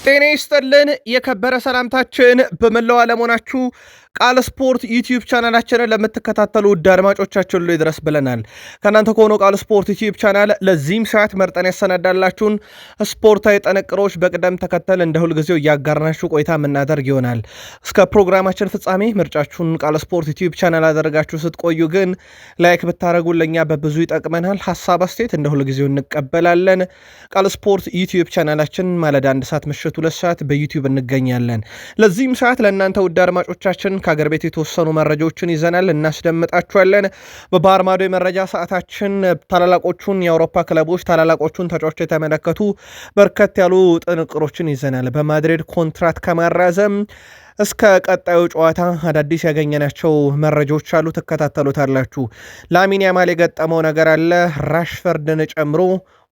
ጤና ይስጥልን የከበረ ሰላምታችን በመላው ዓለም ሆናችሁ ቃል ስፖርት ዩቲዩብ ቻናላችንን ለምትከታተሉ ውድ አድማጮቻችን ሁሉ ይድረስ ብለናል። ከእናንተ ከሆነው ቃል ስፖርት ዩቲዩብ ቻናል ለዚህም ሰዓት መርጠን ያሰናዳላችሁን ስፖርታዊ ጥንቅሮች በቅደም ተከተል እንደ ሁልጊዜው እያጋርናችሁ ቆይታ የምናደርግ ይሆናል። እስከ ፕሮግራማችን ፍጻሜ ምርጫችሁን ቃል ስፖርት ዩቲዩብ ቻናል አደረጋችሁ ስትቆዩ ግን ላይክ ብታደረጉ ለእኛ በብዙ ይጠቅመናል። ሀሳብ አስተያየት እንደ ሁልጊዜው እንቀበላለን። ቃል ስፖርት ዩቲዩብ ቻናላችን ማለዳ 1 ሰዓት ምሽት 2 ሰዓት በዩቲዩብ እንገኛለን። ለዚህም ሰዓት ለእናንተ ውድ አድማጮቻችን ከሀገር ቤት የተወሰኑ መረጃዎችን ይዘናል፣ እናስደምጣችኋለን። በባህር ማዶ የመረጃ ሰዓታችን ታላላቆቹን የአውሮፓ ክለቦች ታላላቆቹን ተጫዋቾች የተመለከቱ በርከት ያሉ ጥንቅሮችን ይዘናል። በማድሪድ ኮንትራት ከማራዘም እስከ ቀጣዩ ጨዋታ አዳዲስ ያገኘናቸው መረጃዎች አሉ፣ ትከታተሉታላችሁ። ላሚን ያማል የገጠመው ነገር አለ፣ ራሽፈርድን ጨምሮ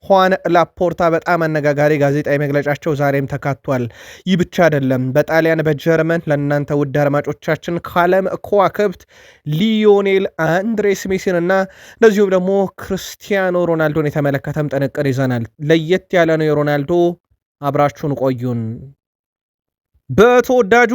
ሁዋን ላፖርታ በጣም አነጋጋሪ ጋዜጣዊ መግለጫቸው ዛሬም ተካቷል። ይህ ብቻ አይደለም። በጣሊያን በጀርመን ለእናንተ ውድ አድማጮቻችን ከዓለም ከዋክብት ሊዮኔል አንድሬስ ሜሲን እና እንደዚሁም ደግሞ ክርስቲያኖ ሮናልዶን የተመለከተም ጥንቅር ይዘናል። ለየት ያለ ነው የሮናልዶ። አብራችሁን ቆዩን። በተወዳጁ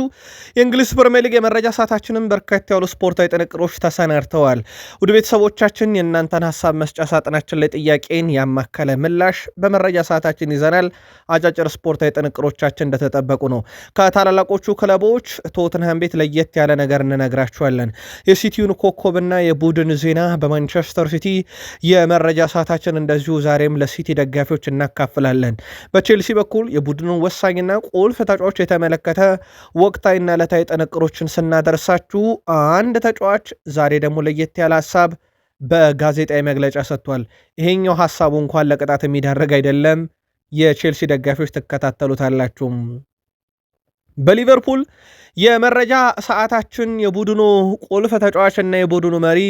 የእንግሊዝ ፕሪሚየር ሊግ የመረጃ ሰዓታችንም በርከት ያሉ ስፖርታዊ ጥንቅሮች ተሰናድተዋል። ውድ ቤተሰቦቻችን የእናንተን ሀሳብ መስጫ ሳጥናችን ላይ ጥያቄን ያማከለ ምላሽ በመረጃ ሰዓታችን ይዘናል። አጫጭር ስፖርታዊ ጥንቅሮቻችን እንደተጠበቁ ነው። ከታላላቆቹ ክለቦች ቶትንሃም ቤት ለየት ያለ ነገር እንነግራችኋለን። የሲቲውን ኮከብና የቡድን ዜና በማንቸስተር ሲቲ የመረጃ ሰዓታችን እንደዚሁ ዛሬም ለሲቲ ደጋፊዎች እናካፍላለን። በቼልሲ በኩል የቡድኑን ወሳኝና ቁልፍ ተጫዋቾች የተመለከተ ወቅታዊና ዕለታዊ ጥንቅሮችን ስናደርሳችሁ አንድ ተጫዋች ዛሬ ደግሞ ለየት ያለ ሀሳብ በጋዜጣዊ መግለጫ ሰጥቷል። ይሄኛው ሀሳቡ እንኳን ለቅጣት የሚዳረግ አይደለም። የቼልሲ ደጋፊዎች ትከታተሉታላችሁ። በሊቨርፑል የመረጃ ሰዓታችን የቡድኑ ቁልፍ ተጫዋችና የቡድኑ መሪ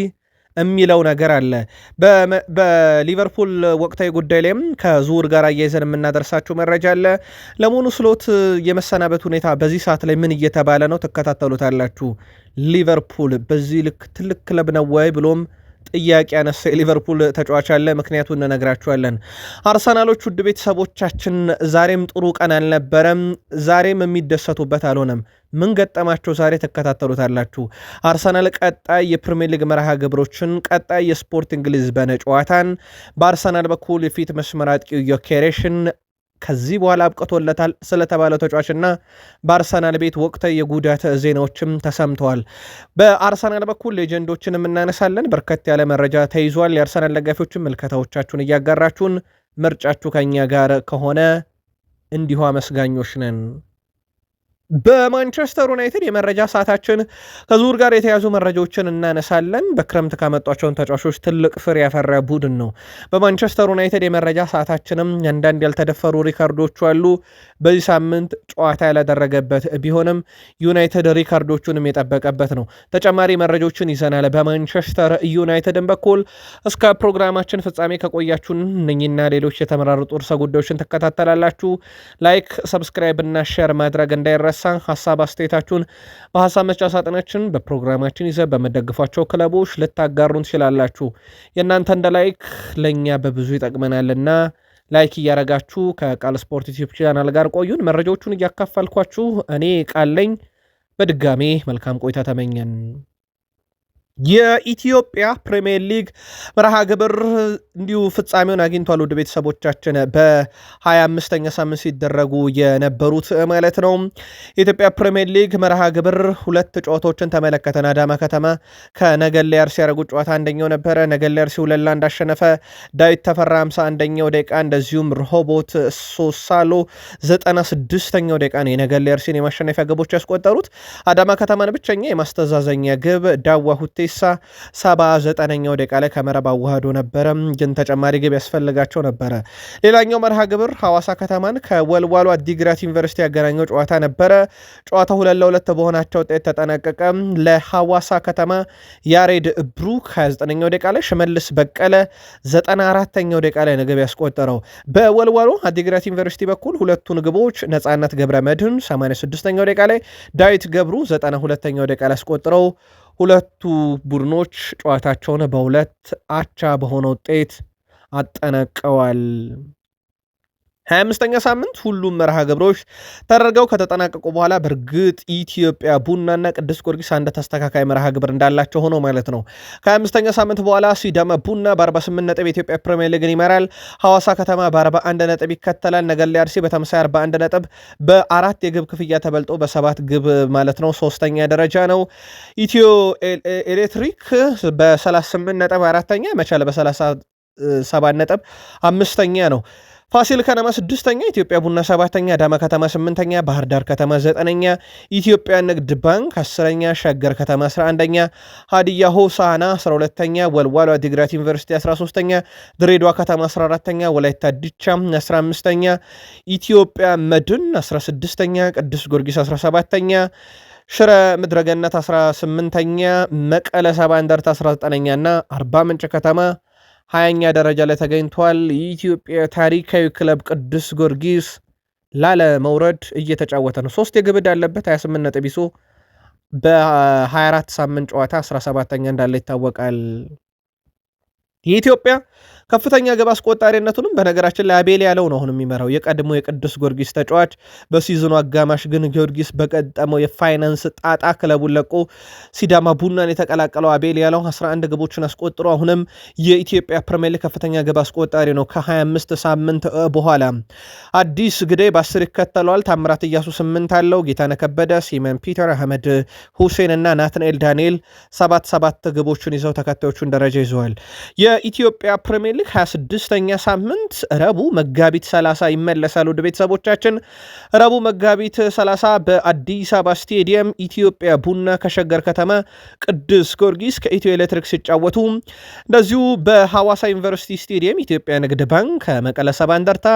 የሚለው ነገር አለ። በሊቨርፑል ወቅታዊ ጉዳይ ላይም ከዝውውር ጋር አያይዘን የምናደርሳችሁ መረጃ አለ። ለመሆኑ ስሎት የመሰናበት ሁኔታ በዚህ ሰዓት ላይ ምን እየተባለ ነው? ትከታተሉታላችሁ። ሊቨርፑል በዚህ ልክ ትልቅ ክለብ ነው ወይ ብሎም ጥያቄ ያነሳ የሊቨርፑል ተጫዋች አለ። ምክንያቱን እንነግራችኋለን። አርሰናሎች ውድ ቤተሰቦቻችን ዛሬም ጥሩ ቀን አልነበረም። ዛሬም የሚደሰቱበት አልሆነም። ምን ገጠማቸው ዛሬ? ትከታተሉታላችሁ። አርሰናል ቀጣይ የፕሪሚየር ሊግ መርሃ ግብሮችን ቀጣይ የስፖርቲንግ ሊዝበን ጨዋታን በአርሰናል በኩል የፊት መስመር አጥቂው ዮኬሬሽን ከዚህ በኋላ አብቅቶለታል ስለተባለው ተጫዋችና በአርሰናል ቤት ወቅታዊ የጉዳት ዜናዎችም ተሰምተዋል። በአርሰናል በኩል ሌጀንዶችን የምናነሳለን። በርከት ያለ መረጃ ተይዟል። የአርሰናል ደጋፊዎችን ምልከታዎቻችሁን እያጋራችሁን ምርጫችሁ ከኛ ጋር ከሆነ እንዲሁ አመስጋኞች ነን። በማንቸስተር ዩናይትድ የመረጃ ሰዓታችን ከዝውውር ጋር የተያዙ መረጃዎችን እናነሳለን። በክረምት ካመጧቸውን ተጫዋቾች ትልቅ ፍሬ ያፈራ ቡድን ነው። በማንቸስተር ዩናይትድ የመረጃ ሰዓታችንም አንዳንድ ያልተደፈሩ ሪካርዶቹ አሉ። በዚህ ሳምንት ጨዋታ ያላደረገበት ቢሆንም ዩናይትድ ሪካርዶቹንም የጠበቀበት ነው። ተጨማሪ መረጃዎችን ይዘናል። በማንቸስተር ዩናይትድን በኩል እስከ ፕሮግራማችን ፍጻሜ ከቆያችሁን እነኝና ሌሎች የተመራረጡ ርዕሰ ጉዳዮችን ትከታተላላችሁ። ላይክ፣ ሰብስክራይብ እና ሼር ማድረግ እንዳይረሳ። ሀሳብ አስተያየታችሁን በሀሳብ መስጫ ሳጥናችን በፕሮግራማችን ይዘ በመደግፏቸው ክለቦች ልታጋሩን ትችላላችሁ። የእናንተ እንደ ላይክ ለእኛ በብዙ ይጠቅመናልና ላይክ እያረጋችሁ ከቃል ስፖርት ዩቲዩብ ቻናል ጋር ቆዩን። መረጃዎቹን እያካፈልኳችሁ እኔ ቃለኝ። በድጋሜ መልካም ቆይታ ተመኘን። የኢትዮጵያ ፕሪሚየር ሊግ መርሃ ግብር እንዲሁ ፍጻሜውን አግኝቷል። ውድ ቤተሰቦቻችን በ25ኛ ሳምንት ሲደረጉ የነበሩት ማለት ነው። የኢትዮጵያ ፕሪሚየር ሊግ መርሃ ግብር ሁለት ጨዋታዎችን ተመለከተን። አዳማ ከተማ ከነገሌ አርሲ ያደረጉት ጨዋታ አንደኛው ነበረ። ነገሌ አርሲ 2-1 እንዳሸነፈ ዳዊት ተፈራ 51ኛው ደቂቃ፣ እንደዚሁም ርሆቦት ሶሳሎ 96ኛው ደቂቃ ነው የነገሌ አርሲን የማሸነፊያ ግቦች ያስቆጠሩት። አዳማ ከተማን ብቸኛ የማስተዛዘኛ ግብ ዳዋ ሁቴ 79ኛው ደቂቃ ላይ ከመረብ አዋህዶ ነበረ፣ ግን ተጨማሪ ግብ ያስፈልጋቸው ነበረ። ሌላኛው መርሃ ግብር ሐዋሳ ከተማን ከወልዋሎ አዲግራት ዩኒቨርሲቲ ያገናኘው ጨዋታ ነበረ። ጨዋታው 2-2 በሆናቸው ውጤት ተጠናቀቀ። ለሐዋሳ ከተማ ያሬድ ብሩክ 29ኛው ደቂቃ ላይ፣ ሽመልስ በቀለ 94ኛው ደቂቃ ላይ ግብ ያስቆጠረው። በወልዋሎ አዲግራት ዩኒቨርሲቲ በኩል ሁለቱን ግቦች ነጻነት ገብረ መድህን 86ኛው ደቂቃ ላይ፣ ዳዊት ገብሩ 92ኛው ደቂቃ ላይ ያስቆጥረው ሁለቱ ቡድኖች ጨዋታቸውን በሁለት አቻ በሆነ ውጤት አጠናቀዋል። 25ኛ ሳምንት ሁሉም መርሃ ግብሮች ተደርገው ከተጠናቀቁ በኋላ በእርግጥ ኢትዮጵያ ቡናና ቅዱስ ጊዮርጊስ አንድ ተስተካካይ መርሃ ግብር እንዳላቸው ሆኖ ማለት ነው። ከ25ኛ ሳምንት በኋላ ሲዳማ ቡና በ48 ነጥብ የኢትዮጵያ ፕሪሚየር ሊግን ይመራል። ሐዋሳ ከተማ በ41 ነጥብ ይከተላል። ነገሌ አርሲ በተመሳሳይ 41 ነጥብ በአራት የግብ ክፍያ ተበልጦ በ7 ግብ ማለት ነው ሶስተኛ ደረጃ ነው። ኢትዮ ኤሌክትሪክ በ38 ነጥብ አራተኛ፣ መቻል በ37 ነጥብ አምስተኛ ነው። ፋሲል ከነማ 6ኛ፣ ኢትዮጵያ ቡና 7ኛ፣ አዳማ ከተማ 8ኛ፣ ባህር ዳር ከተማ 9ኛ፣ ኢትዮጵያ ንግድ ባንክ 10ኛ፣ ሸገር ከተማ 11ኛ፣ ሀዲያ ሆሳዕና 12ኛ፣ ወልዋሎ ዓዲግራት ዩኒቨርሲቲ 13ኛ፣ ድሬዳዋ ከተማ 14ኛ፣ ወላይታ ዲቻ 15ኛ፣ ኢትዮጵያ መድን 16ኛ፣ ቅዱስ ጊዮርጊስ 17ኛ፣ ሽረ ምድረገነት 18ኛ፣ መቀለ ሰባ እንደርታ 19ኛ እና አርባ ምንጭ ከተማ 20ኛ ደረጃ ላይ ተገኝቷል። የኢትዮጵያ ታሪካዊ ክለብ ቅዱስ ጊዮርጊስ ላለመውረድ እየተጫወተ ነው። 3 የግብ ዕዳ ያለበት 28 ነጥብ ይዞ በ24 ሳምንት ጨዋታ 17ኛ እንዳለ ይታወቃል። የኢትዮጵያ ከፍተኛ ግብ አስቆጣሪነቱንም በነገራችን ላይ አቤል ያለው ነው አሁን የሚመራው የቀድሞ የቅዱስ ጊዮርጊስ ተጫዋች። በሲዝኑ አጋማሽ ግን ጊዮርጊስ በቀጠመው የፋይናንስ ጣጣ ክለቡን ለቆ ሲዳማ ቡናን የተቀላቀለው አቤል ያለው 11 ግቦችን አስቆጥሮ አሁንም የኢትዮጵያ ፕሪሚየር ሊግ ከፍተኛ ግብ አስቆጣሪ ነው። ከ25 ሳምንት በኋላ አዲስ ግዳይ በ10 ይከተለዋል። ታምራት እያሱ 8 አለው። ጌታነህ ከበደ፣ ሲመን ፒተር፣ አህመድ ሁሴን እና ናትናኤል ዳንኤል 7 ግቦችን ይዘው ተከታዮቹን ደረጃ ይዘዋል። የኢትዮጵያ ፕሪሚየር ሊግ 26ኛ ሳምንት ረቡዕ መጋቢት 30 ይመለሳሉ። ወደ ቤተሰቦቻችን ረቡዕ መጋቢት 30 በአዲስ አበባ ስቴዲየም ኢትዮጵያ ቡና ከሸገር ከተማ፣ ቅዱስ ጊዮርጊስ ከኢትዮ ኤሌክትሪክ ሲጫወቱ፣ እንደዚሁ በሐዋሳ ዩኒቨርሲቲ ስቴዲየም ኢትዮጵያ ንግድ ባንክ ከመቀለ ሰባ እንደርታ፣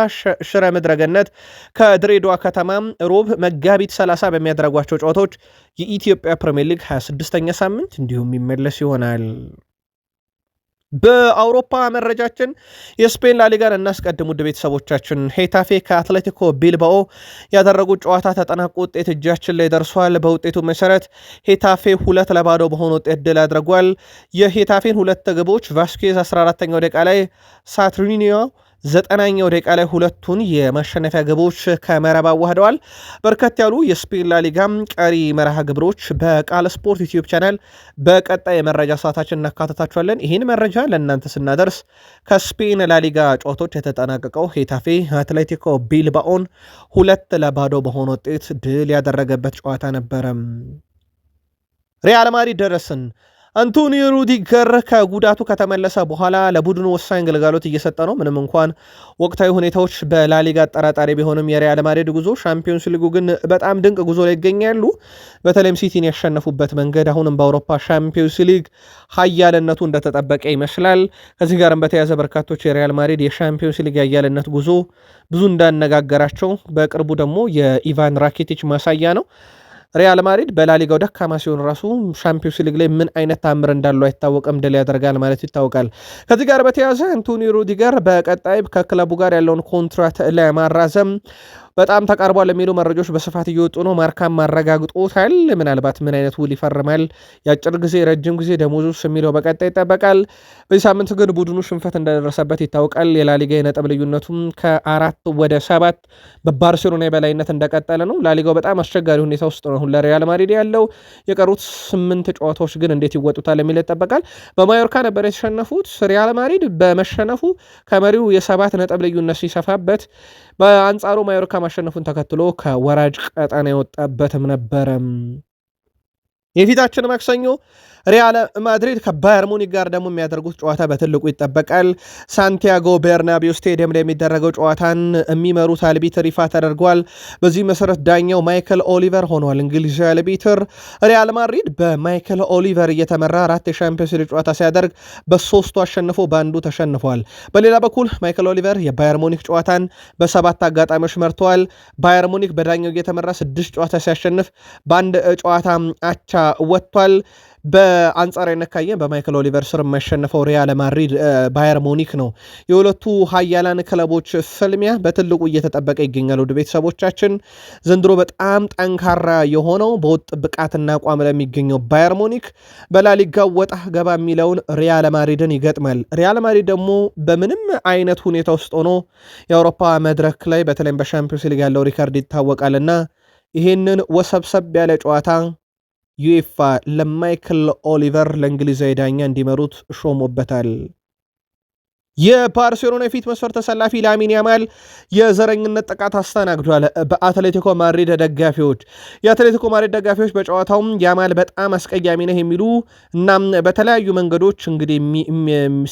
ሽረ ምድረገነት ከድሬዳዋ ከተማ ሮብ መጋቢት 30 በሚያደርጓቸው ጨዋታዎች የኢትዮጵያ ፕሪሚየር ሊግ 26ኛ ሳምንት እንዲሁም ይመለስ ይሆናል። በአውሮፓ መረጃችን የስፔን ላሊጋን እናስቀድም። ውድ ቤተሰቦቻችን ሄታፌ ከአትሌቲኮ ቢልባኦ ያደረጉት ጨዋታ ተጠናቆ ውጤት እጃችን ላይ ደርሷል። በውጤቱ መሰረት ሄታፌ 2-0 በሆነ ውጤት ድል አድርጓል። የሄታፌን 2 ግቦች ቫስኬዝ 14ኛው ደቂቃ ላይ፣ ሳትሪኒዮ 9ኛው ደቂቃ ላይ ሁለቱን የማሸነፊያ ግቦች ከመረብ አዋህደዋል። በርከት ያሉ የስፔን ላሊጋም ቀሪ መርሃ ግብሮች በቃል ስፖርት ዩቲዩብ ቻናል በቀጣይ የመረጃ ሰዓታችን እናካተታቸዋለን። ይህን መረጃ ለእናንተ ስናደርስ ከስፔን ላሊጋ ጨዋታዎች የተጠናቀቀው ሄታፌ አትሌቲኮ ቢልባኦን 2-0 በሆነ ውጤት ድል ያደረገበት ጨዋታ ነበረ። ሪያል ማድሪድ ደረስን። አንቶኒዮ ሩዲገር ከጉዳቱ ከተመለሰ በኋላ ለቡድኑ ወሳኝ ግልጋሎት እየሰጠ ነው። ምንም እንኳን ወቅታዊ ሁኔታዎች በላሊጋ አጠራጣሪ ቢሆንም የሪያል ማድሪድ ጉዞ ሻምፒዮንስ ሊጉ ግን በጣም ድንቅ ጉዞ ላይ ይገኛሉ። በተለይም ሲቲን ያሸነፉበት መንገድ አሁንም በአውሮፓ ሻምፒዮንስ ሊግ ኃያልነቱ እንደተጠበቀ ይመስላል። ከዚህ ጋርም በተያያዘ በርካቶች የሪያል ማድሪድ የሻምፒዮንስ ሊግ የኃያልነት ጉዞ ብዙ እንዳነጋገራቸው፣ በቅርቡ ደግሞ የኢቫን ራኪቲች ማሳያ ነው። ሪያል ማድሪድ በላሊጋው ደካማ ሲሆን ራሱ ሻምፒዮንስ ሊግ ላይ ምን አይነት ታምር እንዳለው አይታወቅም፣ ድል ያደርጋል ማለት ይታወቃል። ከዚህ ጋር በተያያዘ አንቶኒዮ ሩዲገር በቀጣይ ከክለቡ ጋር ያለውን ኮንትራት ለማራዘም በጣም ተቃርቧል የሚሉ መረጃዎች በስፋት እየወጡ ነው። ማርካም ማረጋግጦታል። ምናልባት ምን አይነት ውል ይፈርማል፣ የአጭር ጊዜ ረጅም ጊዜ ደሞዙስ የሚለው በቀጣይ ይጠበቃል። በዚህ ሳምንት ግን ቡድኑ ሽንፈት እንደደረሰበት ይታወቃል። የላሊጋ የነጥብ ልዩነቱም ከ4 ወደ 7 በባርሴሎና የበላይነት እንደቀጠለ ነው። ላሊጋው በጣም አስቸጋሪ ሁኔታ ውስጥ ነው አሁን ለሪያል ማድሪድ ያለው። የቀሩት 8 ጨዋታዎች ግን እንዴት ይወጡታል የሚል ይጠበቃል። በማዮርካ ነበር የተሸነፉት። ሪያል ማድሪድ በመሸነፉ ከመሪው የ7 ነጥብ ልዩነት ሲሰፋበት፣ በአንጻሩ ማዮርካ ማሸነፉን ተከትሎ ከወራጅ ቀጠና የወጣበትም ነበረ። የፊታችን ማክሰኞ ሪያል ማድሪድ ከባየር ሙኒክ ጋር ደግሞ የሚያደርጉት ጨዋታ በትልቁ ይጠበቃል። ሳንቲያጎ ቤርናቢው ስቴዲየም ላይ የሚደረገው ጨዋታን የሚመሩት አልቢትር ይፋ ተደርጓል። በዚህ መሰረት ዳኛው ማይክል ኦሊቨር ሆኗል። እንግሊዛዊ አልቢትር ሪያል ማድሪድ በማይክል ኦሊቨር እየተመራ 4 የሻምፒዮንስ ሊግ ጨዋታ ሲያደርግ በ3ቱ አሸንፎ በአንዱ ተሸንፏል። በሌላ በኩል ማይክል ኦሊቨር የባየር ሙኒክ ጨዋታን በ7 አጋጣሚዎች መርተዋል። ባየር ሙኒክ በዳኛው እየተመራ 6 ጨዋታ ሲያሸንፍ በአንድ ጨዋታ አቻ ወጥቷል። በአንጻራዊነት ካየን በማይክል ኦሊቨር ስር የማይሸነፈው ሪያል ማድሪድ ባየር ሙኒክ ነው። የሁለቱ ሀያላን ክለቦች ፍልሚያ በትልቁ እየተጠበቀ ይገኛል። ውድ ቤተሰቦቻችን ዘንድሮ በጣም ጠንካራ የሆነው በወጥ ብቃትና አቋም ለሚገኘው ባየር ሙኒክ በላሊጋው ወጣ ገባ የሚለውን ሪያል ማድሪድን ይገጥማል። ሪያል ማድሪድ ደግሞ በምንም አይነት ሁኔታ ውስጥ ሆኖ የአውሮፓ መድረክ ላይ በተለይም በሻምፒዮንስ ሊግ ያለው ሪካርድ ይታወቃልና ይህንን ወሰብሰብ ያለ ጨዋታ ዩኤፋ ለማይክል ኦሊቨር ለእንግሊዛዊ ዳኛ እንዲመሩት ሾሞበታል። የባርሴሎና የፊት መስመር ተሰላፊ ላሚን ያማል የዘረኝነት ጥቃት አስተናግዷል በአትሌቲኮ ማድሪድ ደጋፊዎች። የአትሌቲኮ ማድሪድ ደጋፊዎች በጨዋታውም ያማል በጣም አስቀያሚ ነህ የሚሉ እናም በተለያዩ መንገዶች እንግዲህ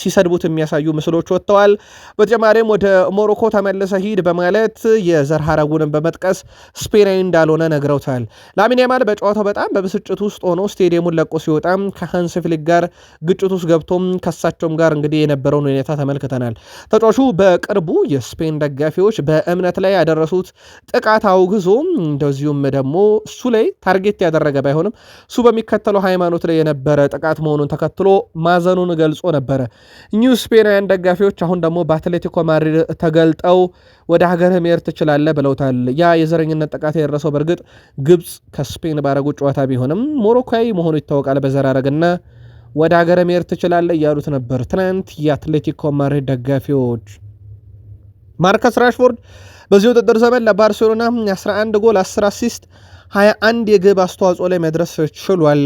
ሲሰድቡት የሚያሳዩ ምስሎች ወጥተዋል። በተጨማሪም ወደ ሞሮኮ ተመልሰ ሂድ በማለት የዘር ሐረጉንም በመጥቀስ ስፔናዊ እንዳልሆነ ነግረውታል። ላሚን ያማል በጨዋታው በጣም በብስጭት ውስጥ ሆኖ ስቴዲየሙን ለቆ ሲወጣም ከሃንስ ፍሊክ ጋር ግጭት ውስጥ ገብቶም ከሳቸውም ጋር እንግዲህ የነበረውን ሁኔታ ተመልክተናል። ተጫዋቹ በቅርቡ የስፔን ደጋፊዎች በእምነት ላይ ያደረሱት ጥቃት አውግዞ እንደዚሁም ደግሞ እሱ ላይ ታርጌት ያደረገ ባይሆንም እሱ በሚከተለው ሃይማኖት ላይ የነበረ ጥቃት መሆኑን ተከትሎ ማዘኑን ገልጾ ነበረ። ኒው ስፔናውያን ደጋፊዎች አሁን ደግሞ በአትሌቲኮ ማድሪድ ተገልጠው ወደ ሀገር መሄድ ትችላለህ ብለውታል። ያ የዘረኝነት ጥቃት የደረሰው በእርግጥ ግብፅ ከስፔን ባረጉት ጨዋታ ቢሆንም ሞሮኮዊ መሆኑ ይታወቃል በዘራረግና ወደ ሀገር መሄድ ትችላለህ እያሉት ነበር ትናንት የአትሌቲኮ ማድሪድ ደጋፊዎች። ማርከስ ራሽፎርድ በዚህ ውድድር ዘመን ለባርሴሎና 11 ጎል 10 አሲስት 21 የግብ አስተዋጽኦ ላይ መድረስ ችሏል።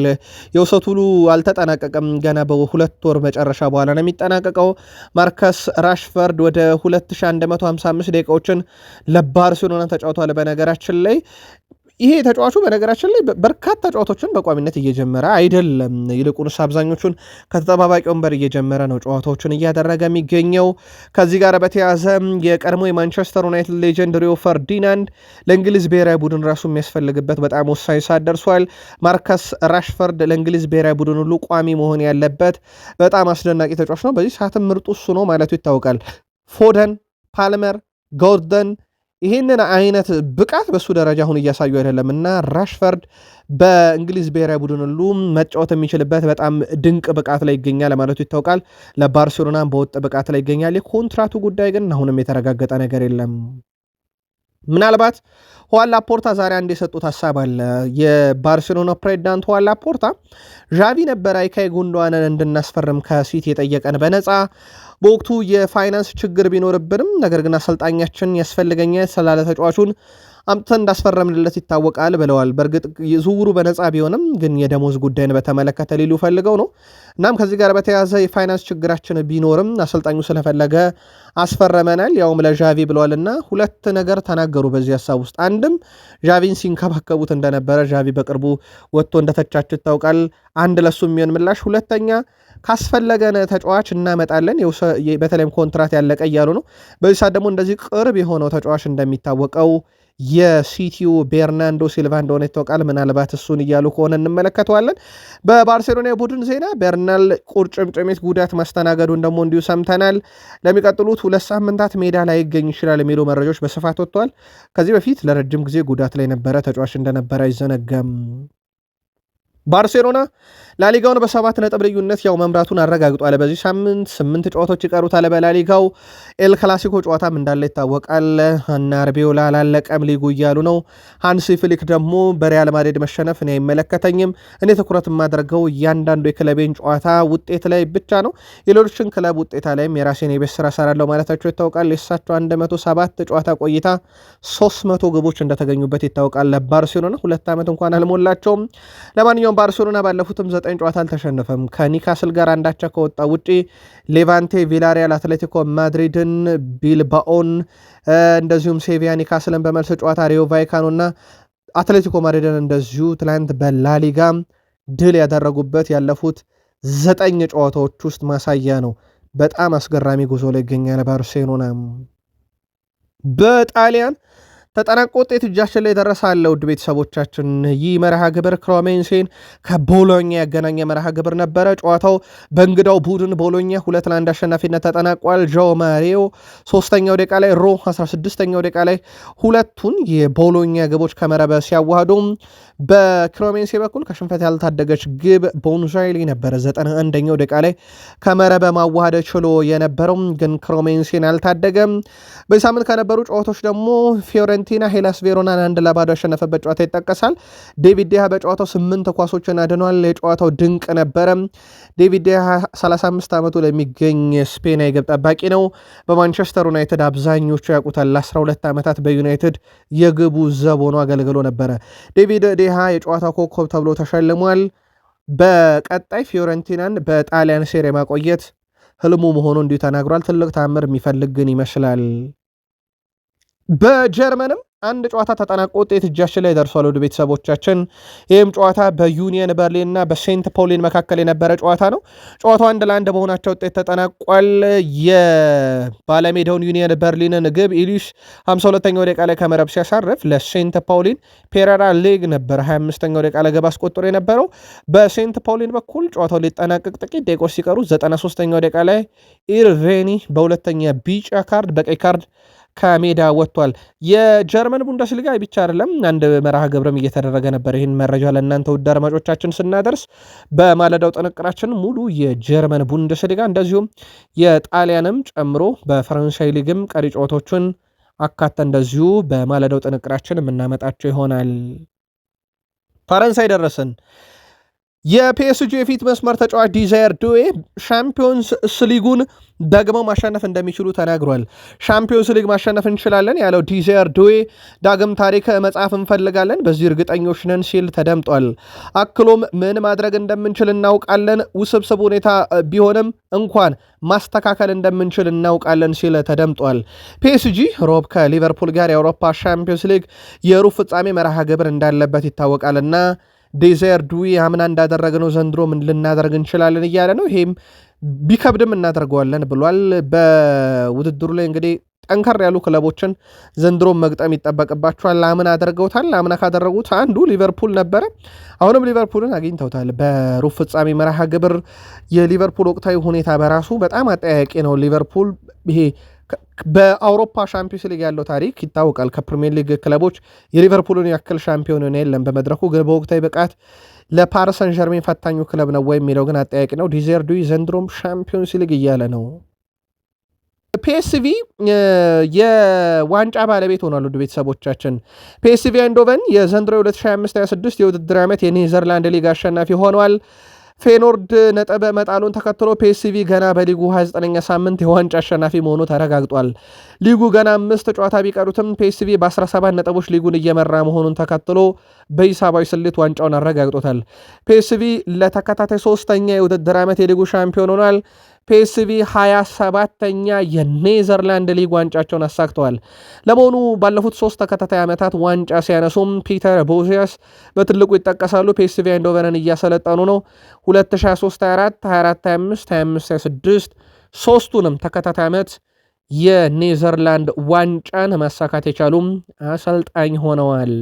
የውሰት ውሉ አልተጠናቀቀም። ገና በሁለት ወር መጨረሻ በኋላ ነው የሚጠናቀቀው። ማርከስ ራሽፎርድ ወደ 2155 ደቂቃዎችን ለባርሴሎና ተጫውቷል። በነገራችን ላይ ይሄ ተጫዋቹ በነገራችን ላይ በርካታ ጨዋታዎችን በቋሚነት እየጀመረ አይደለም። ይልቁንስ አብዛኞቹን ከተጠባባቂ ወንበር እየጀመረ ነው ጨዋታዎችን እያደረገ የሚገኘው። ከዚህ ጋር በተያያዘ የቀድሞ የማንቸስተር ዩናይትድ ሌጀንድ ሪዮ ፈርዲናንድ ለእንግሊዝ ብሔራዊ ቡድን ራሱ የሚያስፈልግበት በጣም ወሳኝ ሰዓት ደርሷል። ማርከስ ራሽፎርድ ለእንግሊዝ ብሔራዊ ቡድን ሁሉ ቋሚ መሆን ያለበት በጣም አስደናቂ ተጫዋች ነው። በዚህ ሰዓትም ምርጡ እሱ ነው ማለቱ ይታወቃል። ፎደን፣ ፓልመር፣ ጎርደን ይህንን አይነት ብቃት በሱ ደረጃ አሁን እያሳዩ አይደለም እና ራሽፎርድ በእንግሊዝ ብሔራዊ ቡድን ሁሉ መጫወት የሚችልበት በጣም ድንቅ ብቃት ላይ ይገኛል ለማለቱ ይታወቃል። ለባርሴሎና በወጥ ብቃት ላይ ይገኛል። የኮንትራቱ ጉዳይ ግን አሁንም የተረጋገጠ ነገር የለም። ምናልባት ሁዋን ላፖርታ ዛሬ አንድ የሰጡት ሀሳብ አለ። የባርሴሎና ፕሬዚዳንት ሁዋን ላፖርታ ዣቪ ነበር አይካይ ጉንዶዋንን እንድናስፈርም ከሲቲ የጠየቀን በነፃ በወቅቱ የፋይናንስ ችግር ቢኖርብንም ነገር ግን አሰልጣኛችን ያስፈልገኛል ስላለ ተጫዋቹን አምጥተን እንዳስፈረምንለት ይታወቃል ብለዋል። በእርግጥ ዝውውሩ በነፃ ቢሆንም ግን የደሞዝ ጉዳይን በተመለከተ ሊሉ ፈልገው ነው። እናም ከዚህ ጋር በተያያዘ የፋይናንስ ችግራችን ቢኖርም አሰልጣኙ ስለፈለገ አስፈረመናል ያውም ለዣቪ ብለዋልና ሁለት ነገር ተናገሩ በዚህ ሀሳብ ውስጥ። አንድም ዣቪን ሲንከባከቡት እንደነበረ ዣቪ በቅርቡ ወጥቶ እንደተቻቸው ይታወቃል። አንድ ለሱ የሚሆን ምላሽ። ሁለተኛ ካስፈለገን ተጫዋች እናመጣለን በተለይም ኮንትራት ያለቀ እያሉ ነው። በዚህ ሰዓት ደግሞ እንደዚህ ቅርብ የሆነው ተጫዋች እንደሚታወቀው የሲቲው ቤርናንዶ ሲልቫ እንደሆነ ይታወቃል። ምናልባት እሱን እያሉ ከሆነ እንመለከተዋለን። በባርሴሎና የቡድን ዜና ቤርናል ቁርጭምጭሚት ጉዳት ማስተናገዱን ደግሞ እንዲሁ ሰምተናል። ለሚቀጥሉት 2 ሳምንታት ሜዳ ላይ ይገኝ ይችላል የሚሉ መረጃዎች በስፋት ወጥተዋል። ከዚህ በፊት ለረጅም ጊዜ ጉዳት ላይ ነበረ ተጫዋች እንደነበረ አይዘነጋም። ባርሴሎና ላሊጋውን በ7 ነጥብ ልዩነት ያው መምራቱን አረጋግጧል። በዚህ ሳምንት 8 ጨዋታዎች ይቀሩታል በላሊጋው። ኤል ክላሲኮ ጨዋታም እንዳለ ይታወቃል። እና አርቤዮላ አላለቀም ሊጉ እያሉ ነው። ሃንሲ ፍሊክ ደግሞ በሪያል ማድሪድ መሸነፍ እኔ አይመለከተኝም፣ እኔ ትኩረት የማደርገው እያንዳንዱ የክለቤን ጨዋታ ውጤት ላይ ብቻ ነው፣ የሌሎችን ክለብ ውጤታ ላይም የራሴን የቤት ስራ ሰራለሁ ማለታቸው ይታወቃል። የሳቸው 107 ጨዋታ ቆይታ 300 ግቦች እንደተገኙበት ይታወቃል። ለባርሴሎና 2 ዓመት እንኳን አልሞላቸውም። ለማንኛውም ባርሴሎና ባለፉትም 9 ጨዋታ አልተሸነፈም። ከኒካስል ጋር አንዳቻ ከወጣ ውጪ ሌቫንቴ፣ ቪላሪያል፣ አትሌቲኮ ማድሪድን፣ ቢልባኦን እንደዚሁም ሴቪያ ኒካስልን በመልስ ጨዋታ ሪዮ ቫይካኖ እና አትሌቲኮ ማድሪድን እንደዚሁ ትላንት በላሊጋ ድል ያደረጉበት ያለፉት 9 ጨዋታዎች ውስጥ ማሳያ ነው። በጣም አስገራሚ ጉዞ ላይ ይገኛል ባርሴሎና። በጣሊያን ተጠናቆ ውጤት እጃችን ላይ ደረሳለ። ውድ ቤተሰቦቻችን ይህ መርሃ ግብር ክሮሜንሴን ከቦሎኛ ያገናኘ መርሃ ግብር ነበረ። ጨዋታው በእንግዳው ቡድን ቦሎኛ 2-1 አሸናፊነት ተጠናቋል። ጆ ማሪዮ 3ኛው ደቂቃ ላይ፣ ሮ 16ኛው ደቂቃ ላይ ሁለቱን የቦሎኛ ግቦች ከመረበ ሲያዋህዱ በክሮሜንሴ በኩል ከሽንፈት ያልታደገች ግብ ቦንዛይሊ ነበረ 91ኛው ደቂቃ ላይ ከመረበ ማዋሃደ ችሎ የነበረው ግን ክሮሜንሴን አልታደገም። በዚህ ሳምንት ከነበሩ ጨዋታዎች ደግሞ ፊዮረንቲና ሄላስ ቬሮናን 1-0 ያሸነፈበት ጨዋታ ይጠቀሳል። ዴቪድ ዴሃ በጨዋታው 8 ኳሶችን አድኗል። የጨዋታው ድንቅ ነበረ። ዴቪድ ዴሃ 35 ዓመቱ ለሚገኝ ስፔናዊ ግብ ጠባቂ ነው። በማንቸስተር ዩናይትድ አብዛኞቹ ያውቁታል። ለ12 ዓመታት በዩናይትድ የግቡ ዘብ ሆኖ አገልግሎ ነበረ። ዴቪድ ዴሃ የጨዋታው ኮከብ ተብሎ ተሸልሟል። በቀጣይ ፊዮረንቲናን በጣሊያን ሴሪ ማቆየት ህልሙ መሆኑ እንዲሁ ተናግሯል። ትልቅ ታምር የሚፈልግ ግን ይመስላል። በጀርመንም አንድ ጨዋታ ተጠናቆ ውጤት እጃችን ላይ ደርሷል። ወደ ቤተሰቦቻችን ይህም ጨዋታ በዩኒየን በርሊን እና በሴንት ፖሊን መካከል የነበረ ጨዋታ ነው። ጨዋታው 1-1 በሆናቸው ውጤት ተጠናቋል። የባለሜዳውን ዩኒየን በርሊንን ግብ ኢሊሽ 52ኛው ደቂቃ ላይ ከመረብ ሲያሳርፍ፣ ለሴንት ፖሊን ፔሬራ ሌግ ነበር 25ኛው ደቂቃ ላይ ግብ አስቆጥሮ የነበረው። በሴንት ፖሊን በኩል ጨዋታው ሊጠናቀቅ ጥቂት ደቂቆች ሲቀሩ 93ኛው ደቂቃ ላይ ኢርቬኒ በሁለተኛ ቢጫ ካርድ በቀይ ካርድ ከሜዳ ወጥቷል። የጀርመን ቡንደስሊጋ ብቻ አይደለም አንድ መርሃ ግብርም እየተደረገ ነበር። ይህን መረጃ ለእናንተ ውድ አድማጮቻችን ስናደርስ በማለዳው ጥንቅራችን ሙሉ የጀርመን ቡንደስሊጋ እንደዚሁም የጣሊያንም ጨምሮ በፈረንሳይ ሊግም ቀሪ ጨዋታዎችን አካተ እንደዚሁ በማለዳው ጥንቅራችን የምናመጣቸው ይሆናል። ፈረንሳይ ደረስን። የፒኤስጂ የፊት መስመር ተጫዋች ዲዛየር ዱዌ ሻምፒዮንስ ሊጉን ደግሞ ማሸነፍ እንደሚችሉ ተናግሯል። ሻምፒዮንስ ሊግ ማሸነፍ እንችላለን ያለው ዲዛየር ዱዌ ዳግም ታሪክ መጻፍ እንፈልጋለን፣ በዚህ እርግጠኞች ነን ሲል ተደምጧል። አክሎም ምን ማድረግ እንደምንችል እናውቃለን፣ ውስብስብ ሁኔታ ቢሆንም እንኳን ማስተካከል እንደምንችል እናውቃለን ሲል ተደምጧል። ፒኤስጂ ሮብ ከሊቨርፑል ጋር የአውሮፓ ሻምፒዮንስ ሊግ የሩብ ፍጻሜ መርሃ ግብር እንዳለበት ይታወቃልና ዴዛየር ዱዌ አምና እንዳደረግነው ዘንድሮ ምን ልናደርግ እንችላለን እያለ ነው። ይሄም ቢከብድም እናደርገዋለን ብሏል። በውድድሩ ላይ እንግዲህ ጠንከር ያሉ ክለቦችን ዘንድሮ መግጠም ይጠበቅባቸዋል። አምና አድርገውታል። አምና ካደረጉት አንዱ ሊቨርፑል ነበረ። አሁንም ሊቨርፑልን አግኝተውታል በሩብ ፍጻሜ መርሃ ግብር። የሊቨርፑል ወቅታዊ ሁኔታ በራሱ በጣም አጠያያቂ ነው። ሊቨርፑል ይሄ በአውሮፓ ሻምፒዮንስ ሊግ ያለው ታሪክ ይታወቃል። ከፕሪሚየር ሊግ ክለቦች የሊቨርፑልን ያክል ሻምፒዮን የለም በመድረኩ። ግን በወቅታዊ ብቃት ለፓሪስ ሰን ዠርሜን ፈታኙ ክለብ ነው ወይ የሚለው ግን አጠያቂ ነው። ዲዛየር ዱዌ ዘንድሮም ሻምፒዮንስ ሊግ እያለ ነው። ፒኤስቪ የዋንጫ ባለቤት ሆኗል። ውድ ቤተሰቦቻችን ፒኤስቪ አይንዶቨን የዘንድሮ 2025/26 የውድድር ዓመት የኔዘርላንድ ሊግ አሸናፊ ሆኗል። ፌኖርድ ነጥብ መጣሉን ተከትሎ ፒኤስቪ ገና በሊጉ 29ኛ ሳምንት የዋንጫ አሸናፊ መሆኑ ተረጋግጧል። ሊጉ ገና 5 ጨዋታ ቢቀሩትም ፒኤስቪ በ17 ነጥቦች ሊጉን እየመራ መሆኑን ተከትሎ በሂሳባዊ ስሌት ዋንጫውን አረጋግጦታል። ፒኤስቪ ለተከታታይ 3ኛ የውድድር ዓመት የሊጉ ሻምፒዮን ሆኗል። ፒኤስቪ 27ኛ የኔዘርላንድ ሊግ ዋንጫቸውን አሳክተዋል። ለመሆኑ ባለፉት 3 ተከታታይ ዓመታት ዋንጫ ሲያነሱም ፒተር ቦዚያስ በትልቁ ይጠቀሳሉ። ፒኤስቪ አይንዶቨንን እያሰለጠኑ ነው። 2023/24፣ 24/25፣ 25/26 ሶስቱንም ተከታታይ ዓመት የኔዘርላንድ ዋንጫን ማሳካት የቻሉም አሰልጣኝ ሆነዋል።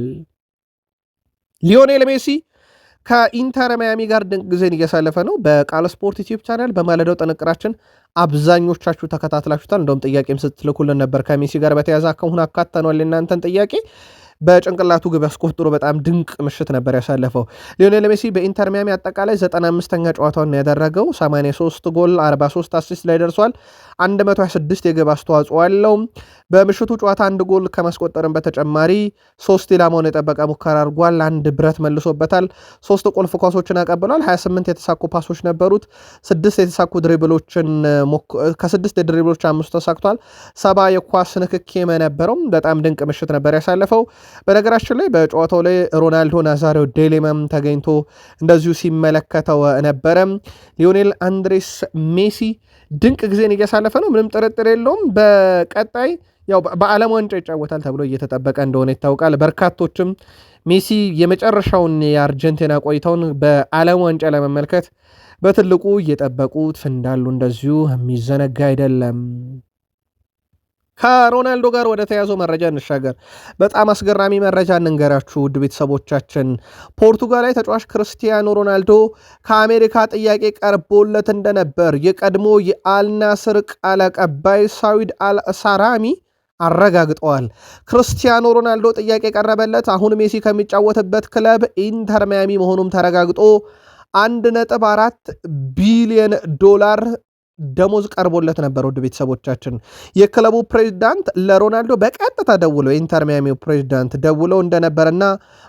ሊዮኔል ሜሲ ከኢንተር ማያሚ ጋር ድንቅ ጊዜን እያሳለፈ ነው። በቃል ስፖርት ዩቲዩብ ቻናል በማለዳው ጥንቅራችን አብዛኞቻችሁ ተከታትላችሁታል። እንደውም ጥያቄም ስትልኩልን ነበር ከሜሲ ጋር በተያዘ አካሁን አካተኗል የእናንተን ጥያቄ። በጭንቅላቱ ግብ ያስቆጥሮ በጣም ድንቅ ምሽት ነበር ያሳለፈው ሊዮኔል ሜሲ በኢንተር ሚያሚ አጠቃላይ 95ኛ ጨዋታውን ያደረገው 83 ጎል 43 አሲስት ላይ ደርሷል። 126 የግብ አስተዋጽኦ አለው። በምሽቱ ጨዋታ አንድ ጎል ከማስቆጠርም በተጨማሪ 3 ኢላማውን የጠበቀ ሙከራ አድርጓል። አንድ ብረት መልሶበታል። 3 ቁልፍ ኳሶችን አቀብሏል። 28 የተሳኩ ፓሶች ነበሩት። 6 የተሳኩ ድሪብሎችን ከ6 የድሪብሎች 5 ተሳክቷል። 70 የኳስ ንክኪ ነበረው። በጣም ድንቅ ምሽት ነበር ያሳለፈው። በነገራችን ላይ በጨዋታው ላይ ሮናልዶ ናዛሪዮ ዴሌማም ተገኝቶ እንደዚሁ ሲመለከተው ነበረ። ሊዮኔል አንድሬስ ሜሲ ድንቅ ጊዜን እያሳለፈ ነው፣ ምንም ጥርጥር የለውም። በቀጣይ ያው በዓለም ዋንጫ ይጫወታል ተብሎ እየተጠበቀ እንደሆነ ይታወቃል። በርካቶችም ሜሲ የመጨረሻውን የአርጀንቲና ቆይታውን በዓለም ዋንጫ ለመመልከት በትልቁ እየጠበቁት እንዳሉ እንደዚሁ የሚዘነጋ አይደለም። ከሮናልዶ ጋር ወደ ተያዘው መረጃ እንሻገር። በጣም አስገራሚ መረጃ እንንገራችሁ ውድ ቤተሰቦቻችን። ፖርቱጋላዊ ተጫዋች ክርስቲያኖ ሮናልዶ ከአሜሪካ ጥያቄ ቀርቦለት እንደነበር የቀድሞ የአልናስር ቃል አቀባይ ሳዊድ አልሳራሚ አረጋግጠዋል። ክርስቲያኖ ሮናልዶ ጥያቄ ቀረበለት። አሁን ሜሲ ከሚጫወትበት ክለብ ኢንተር ማያሚ መሆኑም ተረጋግጦ 1.4 ቢሊዮን ዶላር ደሞዝ ቀርቦለት ነበር። ወደ ቤተሰቦቻችን የክለቡ ፕሬዝዳንት ለሮናልዶ በቀጥታ ደውለው የኢንተር ሚያሚው ፕሬዝዳንት ደውለው እንደነበረና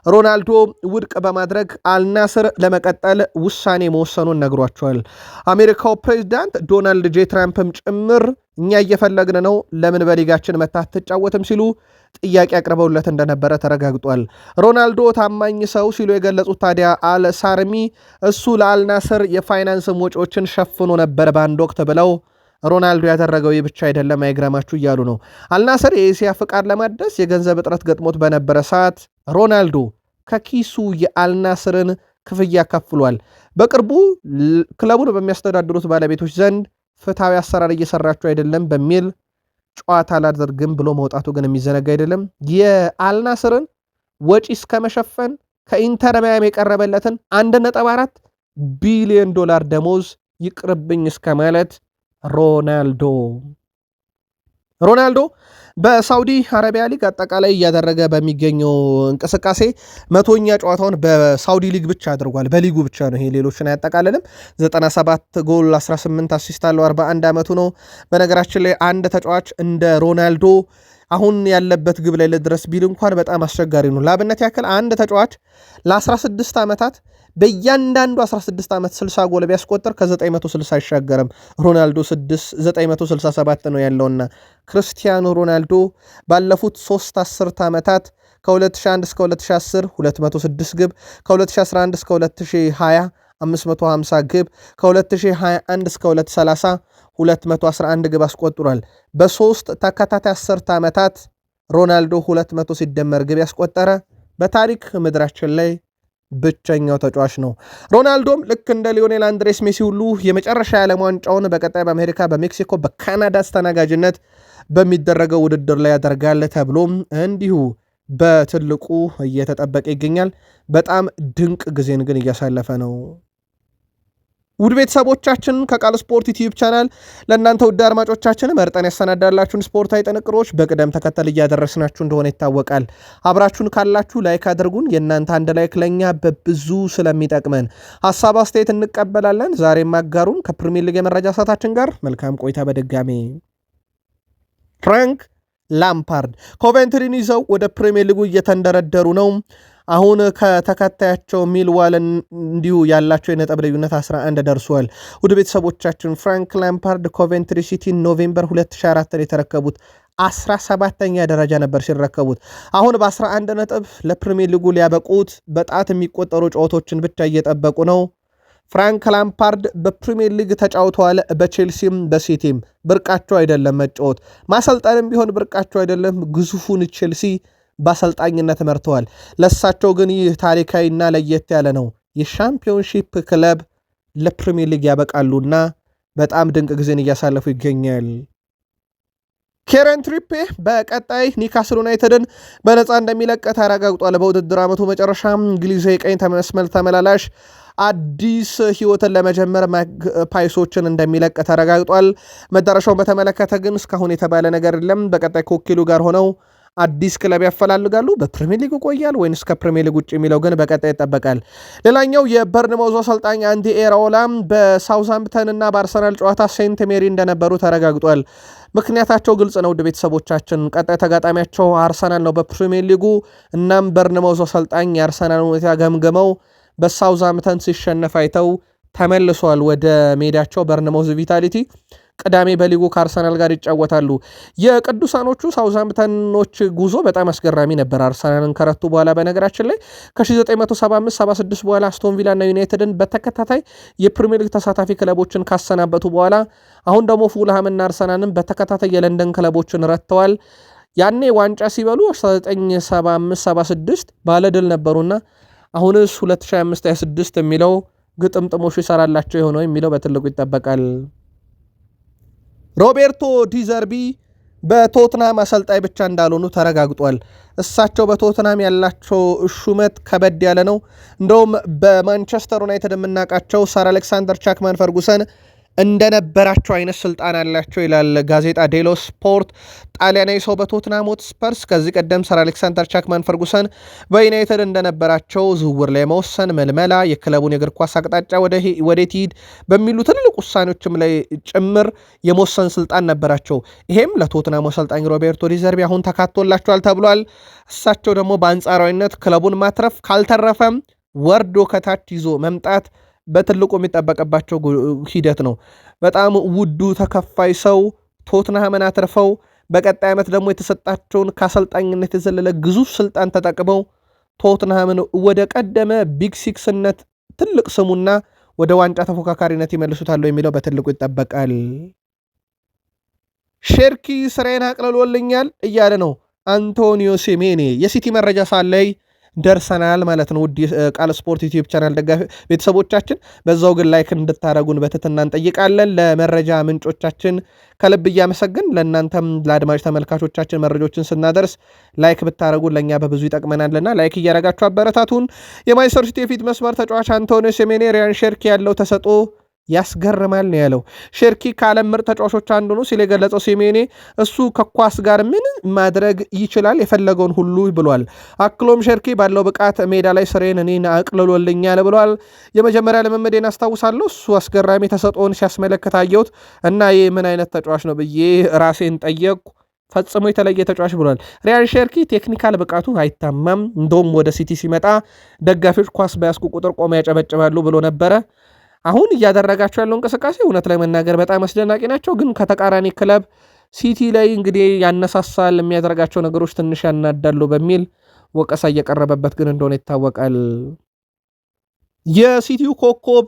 ሮናልዶ ውድቅ በማድረግ አልናስር ለመቀጠል ውሳኔ መወሰኑን ነግሯቸዋል። አሜሪካው ፕሬዝዳንት ዶናልድ ጄ ትራምፕም ጭምር እኛ እየፈለግን ነው፣ ለምን በሊጋችን መታ አትጫወትም ሲሉ ጥያቄ አቅርበውለት እንደነበረ ተረጋግጧል። ሮናልዶ ታማኝ ሰው ሲሉ የገለጹት ታዲያ አልሳርሚ እሱ ለአልናስር የፋይናንስ ወጪዎችን ሸፍኖ ነበር በአንድ ወቅት ብለው ሮናልዶ ያደረገው ይህ ብቻ አይደለም አይግራማችሁ እያሉ ነው። አልናስር የኤሲያ ፍቃድ ለማደስ የገንዘብ እጥረት ገጥሞት በነበረ ሰዓት ሮናልዶ ከኪሱ የአልናስርን ክፍያ ከፍሏል። በቅርቡ ክለቡን በሚያስተዳድሩት ባለቤቶች ዘንድ ፍትሐዊ አሰራር እየሰራችሁ አይደለም በሚል ጨዋታ አላደርግም ብሎ መውጣቱ ግን የሚዘነጋ አይደለም። የአልናስርን ወጪ እስከ መሸፈን ከኢንተር ማያሚ የቀረበለትን 1.4 ቢሊዮን ዶላር ደሞዝ ይቅርብኝ እስከ ማለት ሮናልዶ በሳውዲ አረቢያ ሊግ አጠቃላይ እያደረገ በሚገኘው እንቅስቃሴ 100ኛ ጨዋታውን በሳውዲ ሊግ ብቻ አድርጓል። በሊጉ ብቻ ነው፣ ይሄ ሌሎችን አያጠቃልልም። 97 ጎል 18 አሲስት አለው። 41 ዓመቱ ነው። በነገራችን ላይ አንድ ተጫዋች እንደ ሮናልዶ አሁን ያለበት ግብ ላይ ለድረስ ቢል እንኳን በጣም አስቸጋሪ ነው። ለአብነት ያክል አንድ ተጫዋች ለ16 ዓመታት በእያንዳንዱ 16 ዓመት 60 ጎል ቢያስቆጥር ከ960 አይሻገርም። ሮናልዶ 967 ነው ያለውና ክርስቲያኖ ሮናልዶ ባለፉት 3 አስርት ዓመታት ከ2001 እስከ 2010 206 ግብ፣ ከ2011 እስከ 2020 550 ግብ፣ ከ2021 እስከ 2030 211 ግብ አስቆጥሯል። በ3 ተከታታይ 10 ዓመታት ሮናልዶ 200 ሲደመር ግብ ያስቆጠረ በታሪክ ምድራችን ላይ ብቸኛው ተጫዋች ነው። ሮናልዶም ልክ እንደ ሊዮኔል አንድሬስ ሜሲ ሁሉ የመጨረሻ የዓለም ዋንጫውን በቀጣይ በአሜሪካ፣ በሜክሲኮ፣ በካናዳ አስተናጋጅነት በሚደረገው ውድድር ላይ ያደርጋል ተብሎም እንዲሁ በትልቁ እየተጠበቀ ይገኛል። በጣም ድንቅ ጊዜን ግን እያሳለፈ ነው። ውድ ቤተሰቦቻችን ከቃል ስፖርት ዩቲዩብ ቻናል ለእናንተ ውድ አድማጮቻችን መርጠን ያሰናዳላችሁን ስፖርታዊ ጥንቅሮች በቅደም ተከተል እያደረስናችሁ እንደሆነ ይታወቃል። አብራችሁን ካላችሁ ላይክ አድርጉን። የእናንተ አንድ ላይክ ለኛ በብዙ ስለሚጠቅመን ሀሳብ አስተያየት እንቀበላለን። ዛሬም አጋሩን ከፕሪሚየር ሊግ የመረጃ ሰዓታችን ጋር መልካም ቆይታ። በድጋሚ ፍራንክ ላምፓርድ ኮቬንትሪን ይዘው ወደ ፕሪሚየር ሊጉ እየተንደረደሩ ነው። አሁን ከተከታያቸው ሚልዋልን እንዲሁ ያላቸው የነጥብ ልዩነት 11 ደርሷል። ውድ ቤተሰቦቻችን ፍራንክ ላምፓርድ ኮቬንትሪ ሲቲ ኖቬምበር 2004 የተረከቡት 17ኛ ደረጃ ነበር ሲረከቡት። አሁን በ11 ነጥብ ለፕሪሚየር ሊጉ ሊያበቁት በጣት የሚቆጠሩ ጨዋታዎችን ብቻ እየጠበቁ ነው። ፍራንክ ላምፓርድ በፕሪሚየር ሊግ ተጫውተዋል። በቼልሲም በሲቲም ብርቃቸው አይደለም መጫወት፣ ማሰልጠንም ቢሆን ብርቃቸው አይደለም። ግዙፉን ቼልሲ በአሰልጣኝነት መርተዋል። ለሳቸው ግን ይህ ታሪካዊና ለየት ያለ ነው። የሻምፒዮንሺፕ ክለብ ለፕሪሚየር ሊግ ያበቃሉና በጣም ድንቅ ጊዜን እያሳለፉ ይገኛል። ኬረን ትሪፔ በቀጣይ ኒካስል ዩናይትድን በነፃ እንደሚለቅ ተረጋግጧል። በውድድር ዓመቱ መጨረሻ እንግሊዛዊ ቀኝ መስመር ተመላላሽ አዲስ ህይወትን ለመጀመር ፓይሶችን እንደሚለቅ ተረጋግጧል። መዳረሻውን በተመለከተ ግን እስካሁን የተባለ ነገር የለም። በቀጣይ ከወኪሉ ጋር ሆነው አዲስ ክለብ ያፈላልጋሉ። በፕሪሚየር ሊግ ይቆያል ወይንስ ከፕሪሚየር ሊግ ውጭ የሚለው ግን በቀጣይ ይጠበቃል። ሌላኛው የበርንማውዝ አሰልጣኝ አንዲ ኤራኦላ በሳውዝሃምፕተን እና በአርሰናል ጨዋታ ሴንት ሜሪ እንደነበሩ ተረጋግጧል። ምክንያታቸው ግልጽ ነው። ውድ ቤተሰቦቻችን ቀጣይ ተጋጣሚያቸው አርሰናል ነው በፕሪሚየር ሊጉ። እናም በርንማውዝ አሰልጣኝ የአርሰናል ሁኔታ ገምግመው በሳውዝሃምፕተን ሲሸነፍ አይተው ተመልሷል ወደ ሜዳቸው በርንማውዝ ቪታሊቲ። ቅዳሜ በሊጉ ከአርሰናል ጋር ይጫወታሉ። የቅዱሳኖቹ ሳውዝሃምፕተኖች ጉዞ በጣም አስገራሚ ነበር። አርሰናልን ከረቱ በኋላ በነገራችን ላይ ከ1975-76 በኋላ አስቶን ቪላ እና ዩናይትድን በተከታታይ የፕሪሚየር ሊግ ተሳታፊ ክለቦችን ካሰናበቱ በኋላ አሁን ደግሞ ፉልሃምና አርሰናልን በተከታታይ የለንደን ክለቦችን ረትተዋል። ያኔ ዋንጫ ሲበሉ 1975-76 ባለድል ነበሩና አሁንስ 2025-26 የሚለው ግጥምጥሞሹ ይሰራላቸው የሆነው የሚለው በትልቁ ይጠበቃል። ሮቤርቶ ዲዘርቢ በቶትናም አሰልጣኝ ብቻ እንዳልሆኑ ተረጋግጧል። እሳቸው በቶትናም ያላቸው ሹመት ከበድ ያለ ነው። እንደውም በማንቸስተር ዩናይትድ የምናውቃቸው ሰር አሌክሳንደር ቻክማን ፈርጉሰን እንደነበራቸው አይነት ስልጣን አላቸው ይላል ጋዜጣ ዴሎ ስፖርት። ጣሊያናዊ ሰው በቶትናም ሆትስፐርስ ከዚህ ቀደም ሰር አሌክሳንደር ቻክማን ፈርጉሰን በዩናይትድ እንደነበራቸው ዝውውር ላይ መወሰን፣ መልመላ፣ የክለቡን የእግር ኳስ አቅጣጫ ወዴት ይሂድ በሚሉ ትልልቅ ውሳኔዎችም ላይ ጭምር የመወሰን ስልጣን ነበራቸው። ይሄም ለቶትናም አሰልጣኝ ሮቤርቶ ዲዘርቢ አሁን ተካቶላቸዋል ተብሏል። እሳቸው ደግሞ በአንጻራዊነት ክለቡን ማትረፍ ካልተረፈም ወርዶ ከታች ይዞ መምጣት በትልቁ የሚጠበቅባቸው ሂደት ነው። በጣም ውዱ ተከፋይ ሰው ቶትንሃምን አትርፈው በቀጣይ ዓመት ደግሞ የተሰጣቸውን ከአሰልጣኝነት የዘለለ ግዙፍ ስልጣን ተጠቅመው ቶትንሃምን ወደ ቀደመ ቢግ ሲክስነት ትልቅ ስሙና ወደ ዋንጫ ተፎካካሪነት ይመልሱታሉ የሚለው በትልቁ ይጠበቃል። ሼርኪ ስራዬን አቅልሎልኛል እያለ ነው አንቶኒዮ ሴሜኔ። የሲቲ መረጃ ሳለይ ደርሰናል ማለት ነው። ውድ ቃል ስፖርት ዩቲዩብ ቻናል ደጋፊ ቤተሰቦቻችን በዛው ግን ላይክ እንድታረጉን በትህትና እንጠይቃለን። ለመረጃ ምንጮቻችን ከልብ እያመሰግን ለእናንተም ለአድማጭ ተመልካቾቻችን መረጆችን ስናደርስ ላይክ ብታረጉን ለእኛ በብዙ ይጠቅመናልና ላይክ እያረጋችሁ አበረታቱን። የማንቸስተር ሲቲ የፊት መስመር ተጫዋች አንቶኒዮ ሴሜኔ ሪያን ሼርኪ ያለው ተሰጥኦ ያስገርማል ነው ያለው። ሼርኪ ከዓለም ምርጥ ተጫዋቾች አንዱ ነው ሲል የገለጸው ሴሜኔ እሱ ከኳስ ጋር ምን ማድረግ ይችላል የፈለገውን ሁሉ ብሏል። አክሎም ሼርኪ ባለው ብቃት ሜዳ ላይ ስሬን እኔን አቅልሎልኛል ብሏል። የመጀመሪያ ልምምዴን አስታውሳለሁ። እሱ አስገራሚ ተሰጥኦን ሲያስመለክት አየሁት እና ይህ ምን አይነት ተጫዋች ነው ብዬ ራሴን ጠየቅኩ። ፈጽሞ የተለየ ተጫዋች ብሏል። ሪያን ሼርኪ ቴክኒካል ብቃቱ አይታማም። እንደውም ወደ ሲቲ ሲመጣ ደጋፊዎች ኳስ በያዝኩ ቁጥር ቆመ ያጨበጭባሉ ብሎ ነበረ። አሁን እያደረጋቸው ያለው እንቅስቃሴ እውነት ላይ መናገር በጣም አስደናቂ ናቸው። ግን ከተቃራኒ ክለብ ሲቲ ላይ እንግዲህ ያነሳሳል፣ የሚያደርጋቸው ነገሮች ትንሽ ያናዳሉ በሚል ወቀሳ እየቀረበበት ግን እንደሆነ ይታወቃል። የሲቲው ኮከብ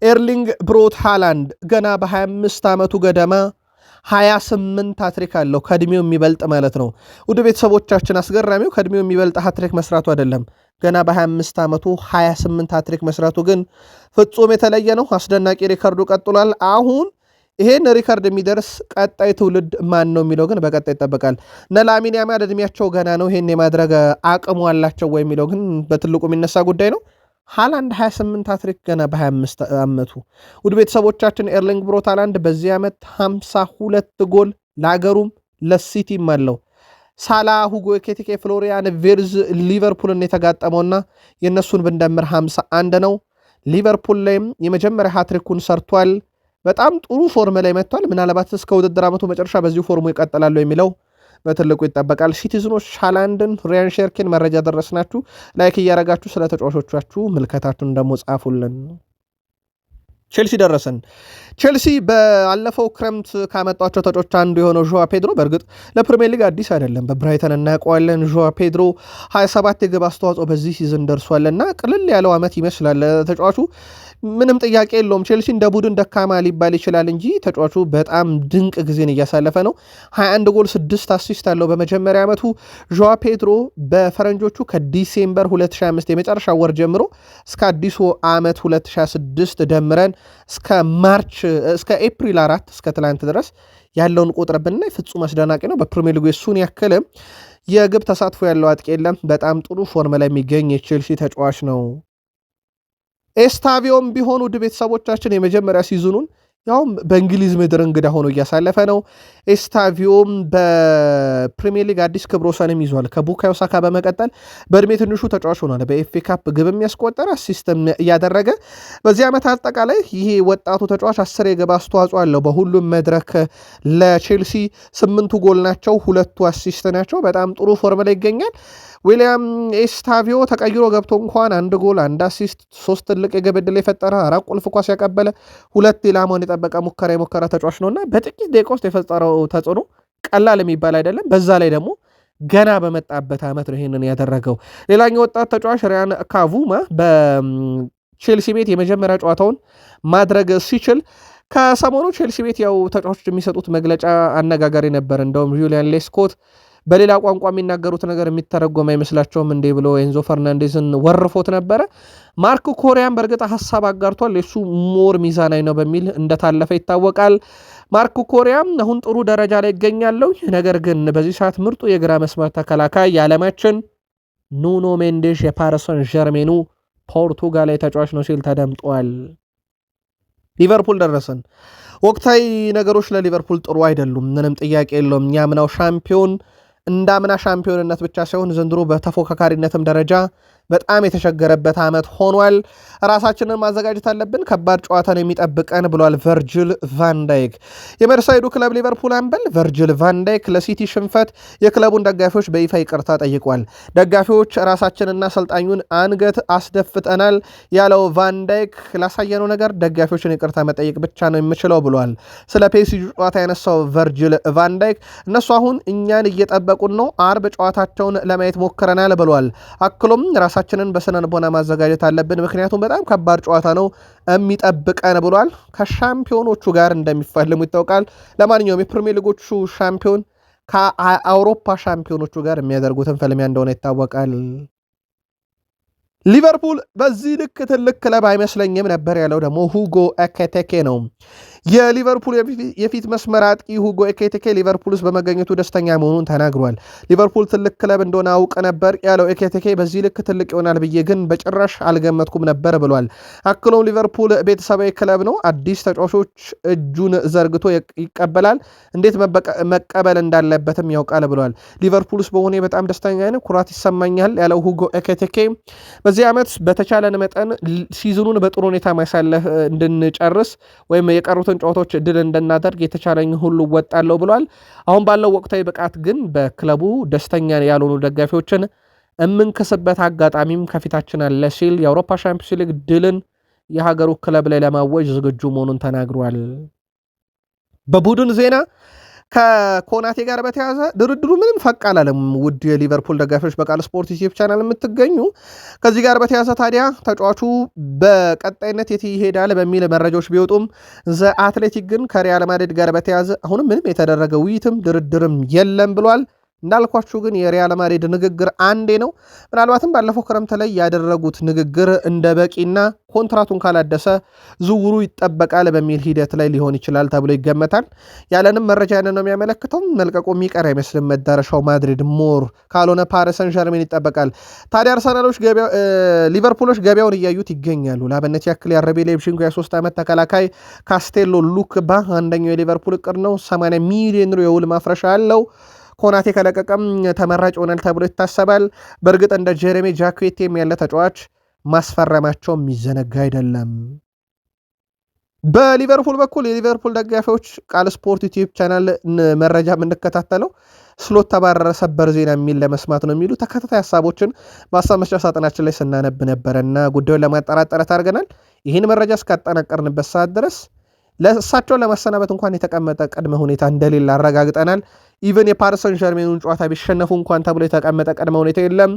ኤርሊንግ ብሮት ሃላንድ ገና በ25 ዓመቱ ገደማ 28 ሃትሪክ አለው። ከእድሜው የሚበልጥ ማለት ነው። ውድ ቤተሰቦቻችን አስገራሚው ከእድሜው የሚበልጥ ሃትሪክ መስራቱ አይደለም፣ ገና በ25 ዓመቱ 28 ሃትሪክ መስራቱ ግን ፍጹም የተለየ ነው። አስደናቂ ሪከርዱ ቀጥሏል። አሁን ይሄን ሪከርድ የሚደርስ ቀጣይ ትውልድ ማን ነው የሚለው ግን በቀጣይ ይጠበቃል። እነ ላሚን ያማል እድሜያቸው ገና ነው፣ ይሄን የማድረግ አቅሙ አላቸው ወይ የሚለው ግን በትልቁ የሚነሳ ጉዳይ ነው። ሃላንድ 28 ሃትሪክ ገና በ25 ዓመቱ። ውድ ቤተሰቦቻችን ኤርሊንግ ብሮት ሃላንድ በዚህ ዓመት 52 ጎል ለሀገሩም ለሲቲም አለው። ሳላ፣ ሁጎ ኤኪቲኬ፣ ፍሎሪያን ቬርዝ ሊቨርፑልን የተጋጠመውና የእነሱን ብንደምር 51 ነው። ሊቨርፑል ላይም የመጀመሪያ ሃትሪኩን ሰርቷል። በጣም ጥሩ ፎርም ላይ መጥቷል። ምናልባት እስከ ውድድር ዓመቱ መጨረሻ በዚሁ ፎርሙ ይቀጥላሉ የሚለው በትልቁ ይጠበቃል። ሲቲዝኖች ሃላንድን፣ ሪያን ሼርኪን መረጃ ደረስናችሁ። ላይክ እያረጋችሁ ስለ ተጫዋቾቻችሁ ምልከታችሁን ደግሞ ጻፉልን። ቼልሲ ደረሰን። ቼልሲ ባለፈው ክረምት ካመጧቸው ተጫዋቾች አንዱ የሆነው ዦዋ ፔድሮ በእርግጥ ለፕሪሚየር ሊግ አዲስ አይደለም፣ በብራይተን እናውቀዋለን። ዦዋ ፔድሮ 27 የግብ አስተዋጽኦ በዚህ ሲዝን ደርሷልና ቅልል ያለው ዓመት ይመስላል ተጫዋቹ። ምንም ጥያቄ የለውም። ቼልሲ እንደ ቡድን ደካማ ሊባል ይችላል እንጂ ተጫዋቹ በጣም ድንቅ ጊዜን እያሳለፈ ነው። 21 ጎል 6 አሲስት አለው በመጀመሪያ ዓመቱ። ዦዋ ፔድሮ በፈረንጆቹ ከዲሴምበር 2025 የመጨረሻ ወር ጀምሮ እስከ አዲሱ ዓመት 2026 ደምረን እስከ ኤፕሪል 4 እስከ ትላንት ድረስ ያለውን ቁጥር ብናይ ፍጹም አስደናቂ ነው። በፕሪሚየር ሊጉ እሱን ያክል የግብ ተሳትፎ ያለው አጥቂ የለም። በጣም ጥሩ ፎርም ላይ የሚገኝ የቼልሲ ተጫዋች ነው። ኤስታቪዮም ቢሆን ውድ ቤተሰቦቻችን የመጀመሪያ ሲዝኑን ያውም በእንግሊዝ ምድር እንግዳ ሆኖ እያሳለፈ ነው። ኤስታቪዮም በፕሪሚየር ሊግ አዲስ ክብረ ወሰንም ይዟል። ከቡካዮ ሳካ በመቀጠል በእድሜ ትንሹ ተጫዋች ሆኗል። በኤፍኤ ካፕ ግብ የሚያስቆጠረ አሲስትም እያደረገ በዚህ ዓመት አጠቃላይ ይሄ ወጣቱ ተጫዋች 10 የግብ አስተዋጽኦ አለው በሁሉም መድረክ። ለቼልሲ 8 ጎል ናቸው፣ 2 አሲስት ናቸው። በጣም ጥሩ ፎርም ላይ ይገኛል። ዊሊያም ኤስታቪዮ ተቀይሮ ገብቶ እንኳን 1 ጎል 1 አሲስት 3 ትልቅ የግብ ዕድል የፈጠረ 4 ቁልፍ ኳስ ያቀበለ 2 ኢላማውን የጠበቀ ሙከራ የሞከረ ተጫዋች ነውና በጥቂት ደቂቃ ውስጥ የፈጠረው ተጽዕኖ ቀላል የሚባል አይደለም። በዛ ላይ ደግሞ ገና በመጣበት ዓመት ነው ይሄንን ያደረገው። ሌላኛው ወጣት ተጫዋች ሪያን ካቡማ በቼልሲ ቤት የመጀመሪያ ጨዋታውን ማድረግ ሲችል ከሰሞኑ ቼልሲ ቤት ያው ተጫዋቾች የሚሰጡት መግለጫ አነጋጋሪ ነበር። እንደውም ጁሊያን ሌስኮት በሌላ ቋንቋ የሚናገሩት ነገር የሚተረጎም አይመስላቸውም እንዴ ብሎ ኤንዞ ፈርናንዴዝን ወርፎት ነበረ። ማርክ ኮሪያን በእርግጥ ሀሳብ አጋርቷል። የሱ ሞር ሚዛናዊ ነው በሚል እንደታለፈ ይታወቃል። ማርክ ኮሪያም አሁን ጥሩ ደረጃ ላይ ይገኛሉ። ነገር ግን በዚህ ሰዓት ምርጡ የግራ መስመር ተከላካይ የዓለማችን ኑኖ ሜንዴሽ የፓሪስ ሰን ዠርሜኑ ፖርቱጋላዊ ተጫዋች ነው ሲል ተደምጧል። ሊቨርፑል ደረሰን። ወቅታዊ ነገሮች ለሊቨርፑል ጥሩ አይደሉም፣ ምንም ጥያቄ የለውም። ያምናው ሻምፒዮን እንዳምና ሻምፒዮንነት ብቻ ሳይሆን ዘንድሮ በተፎካካሪነትም ደረጃ በጣም የተቸገረበት ዓመት ሆኗል። ራሳችንን ማዘጋጀት አለብን፣ ከባድ ጨዋታ ነው የሚጠብቀን ብሏል ቨርጅል ቫንዳይክ። የመርሳይዱ ክለብ ሊቨርፑል አምበል ቨርጅል ቫንዳይክ ለሲቲ ሽንፈት የክለቡን ደጋፊዎች በይፋ ይቅርታ ጠይቋል። ደጋፊዎች ራሳችንና አሰልጣኙን አንገት አስደፍጠናል ያለው ቫንዳይክ ላሳየነው ነገር ደጋፊዎችን ይቅርታ መጠየቅ ብቻ ነው የምችለው ብሏል። ስለ ፔሲጂ ጨዋታ ያነሳው ቨርጅል ቫንዳይክ እነሱ አሁን እኛን እየጠበቁን ነው፣ አርብ ጨዋታቸውን ለማየት ሞክረናል ብሏል። አክሎም ራሳችንን በስነ ልቦና ማዘጋጀት አለብን፣ ምክንያቱም በጣም ከባድ ጨዋታ ነው የሚጠብቀን ብሏል። ከሻምፒዮኖቹ ጋር እንደሚፋለሙ ይታወቃል። ለማንኛውም የፕሪሚየር ሊጎቹ ሻምፒዮን ከአውሮፓ ሻምፒዮኖቹ ጋር የሚያደርጉትን ፍልሚያ እንደሆነ ይታወቃል። ሊቨርፑል በዚህ ልክ ትልቅ ክለብ አይመስለኝም ነበር ያለው ደግሞ ሁጎ ኤኪቲኬ ነው። የሊቨርፑል የፊት መስመር አጥቂ ሁጎ ኤኪቲኬ ሊቨርፑል ውስጥ በመገኘቱ ደስተኛ መሆኑን ተናግሯል። ሊቨርፑል ትልቅ ክለብ እንደሆነ አውቅ ነበር ያለው ኤኪቲኬ በዚህ ልክ ትልቅ ይሆናል ብዬ ግን በጭራሽ አልገመትኩም ነበር ብሏል። አክሎም ሊቨርፑል ቤተሰባዊ ክለብ ነው፣ አዲስ ተጫዋቾች እጁን ዘርግቶ ይቀበላል፣ እንዴት መቀበል እንዳለበትም ያውቃል ብሏል። ሊቨርፑል ውስጥ በሆነ በጣም ደስተኛ ነኝ፣ ኩራት ይሰማኛል ያለው ሁጎ ኤኪቲኬ በዚህ ዓመት በተቻለን መጠን ሲዝኑን በጥሩ ሁኔታ ማሳለፍ እንድንጨርስ ወይም የቀሩትን ጨዋታዎች እድል እንድናደርግ የተቻለኝ ሁሉ ወጣለሁ ብሏል። አሁን ባለው ወቅታዊ ብቃት ግን በክለቡ ደስተኛ ያልሆኑ ደጋፊዎችን የምንክስበት አጋጣሚም ከፊታችን አለ ሲል የአውሮፓ ሻምፒዮንስ ሊግ ድልን የሀገሩ ክለብ ላይ ለማወጅ ዝግጁ መሆኑን ተናግሯል። በቡድን ዜና ከኮናቴ ጋር በተያዘ ድርድሩ ምንም ፈቅ አላለም። ውድ የሊቨርፑል ደጋፊዎች በቃል ስፖርት ዩቲዩብ ቻናል የምትገኙ ከዚህ ጋር በተያዘ ታዲያ ተጫዋቹ በቀጣይነት የት ይሄዳል በሚል መረጃዎች ቢወጡም ዘ አትሌቲክ ግን ከሪያል ማድሪድ ጋር በተያዘ አሁንም ምንም የተደረገ ውይይትም ድርድርም የለም ብሏል። እንዳልኳችሁ ግን የሪያል ማድሪድ ንግግር አንዴ ነው። ምናልባትም ባለፈው ክረምት ላይ ያደረጉት ንግግር እንደ በቂና ኮንትራቱን ካላደሰ ዝውውሩ ይጠበቃል በሚል ሂደት ላይ ሊሆን ይችላል ተብሎ ይገመታል። ያለንም መረጃ ያንን ነው የሚያመለክተው። መልቀቁ የሚቀር አይመስልም። መዳረሻው ማድሪድ ሞር ካልሆነ ፓሪስ ሰን ዠርሜን ይጠበቃል። ታዲያ አርሰናሎች ሊቨርፑሎች ገበያውን እያዩት ይገኛሉ። ለአብነት ያክል የአርቢ ላይፕዚጉ የ3 ዓመት ተከላካይ ካስቴሎ ሉክባ አንደኛው የሊቨርፑል እቅድ ነው። 80 ሚሊዮን ዩሮ የውል ማፍረሻ አለው። ኮናቴ ከለቀቀም ተመራጭ ሆናል ተብሎ ይታሰባል። በእርግጥ እንደ ጀሬሚ ጃኩዌቴም ያለ ተጫዋች ማስፈረማቸው የሚዘነጋ አይደለም። በሊቨርፑል በኩል የሊቨርፑል ደጋፊዎች ቃል ስፖርት ዩቲዩብ ቻናል መረጃ የምንከታተለው ስሎት ተባረረ ሰበር ዜና የሚል ለመስማት ነው የሚሉ ተከታታይ ሀሳቦችን በሀሳብ መስጫ ሳጥናችን ላይ ስናነብ ነበረ እና ጉዳዩን ለማጠራጠረት አድርገናል። ይህን መረጃ እስካጠናቀርንበት ሰዓት ድረስ ለእሳቸውን ለማሰናበት እንኳን የተቀመጠ ቅድመ ሁኔታ እንደሌለ አረጋግጠናል። ኢቨን የፓሪስ ሰን ዠርሜኑን ጨዋታ ቢሸነፉ እንኳን ተብሎ የተቀመጠ ቅድመ ሁኔታ የለም።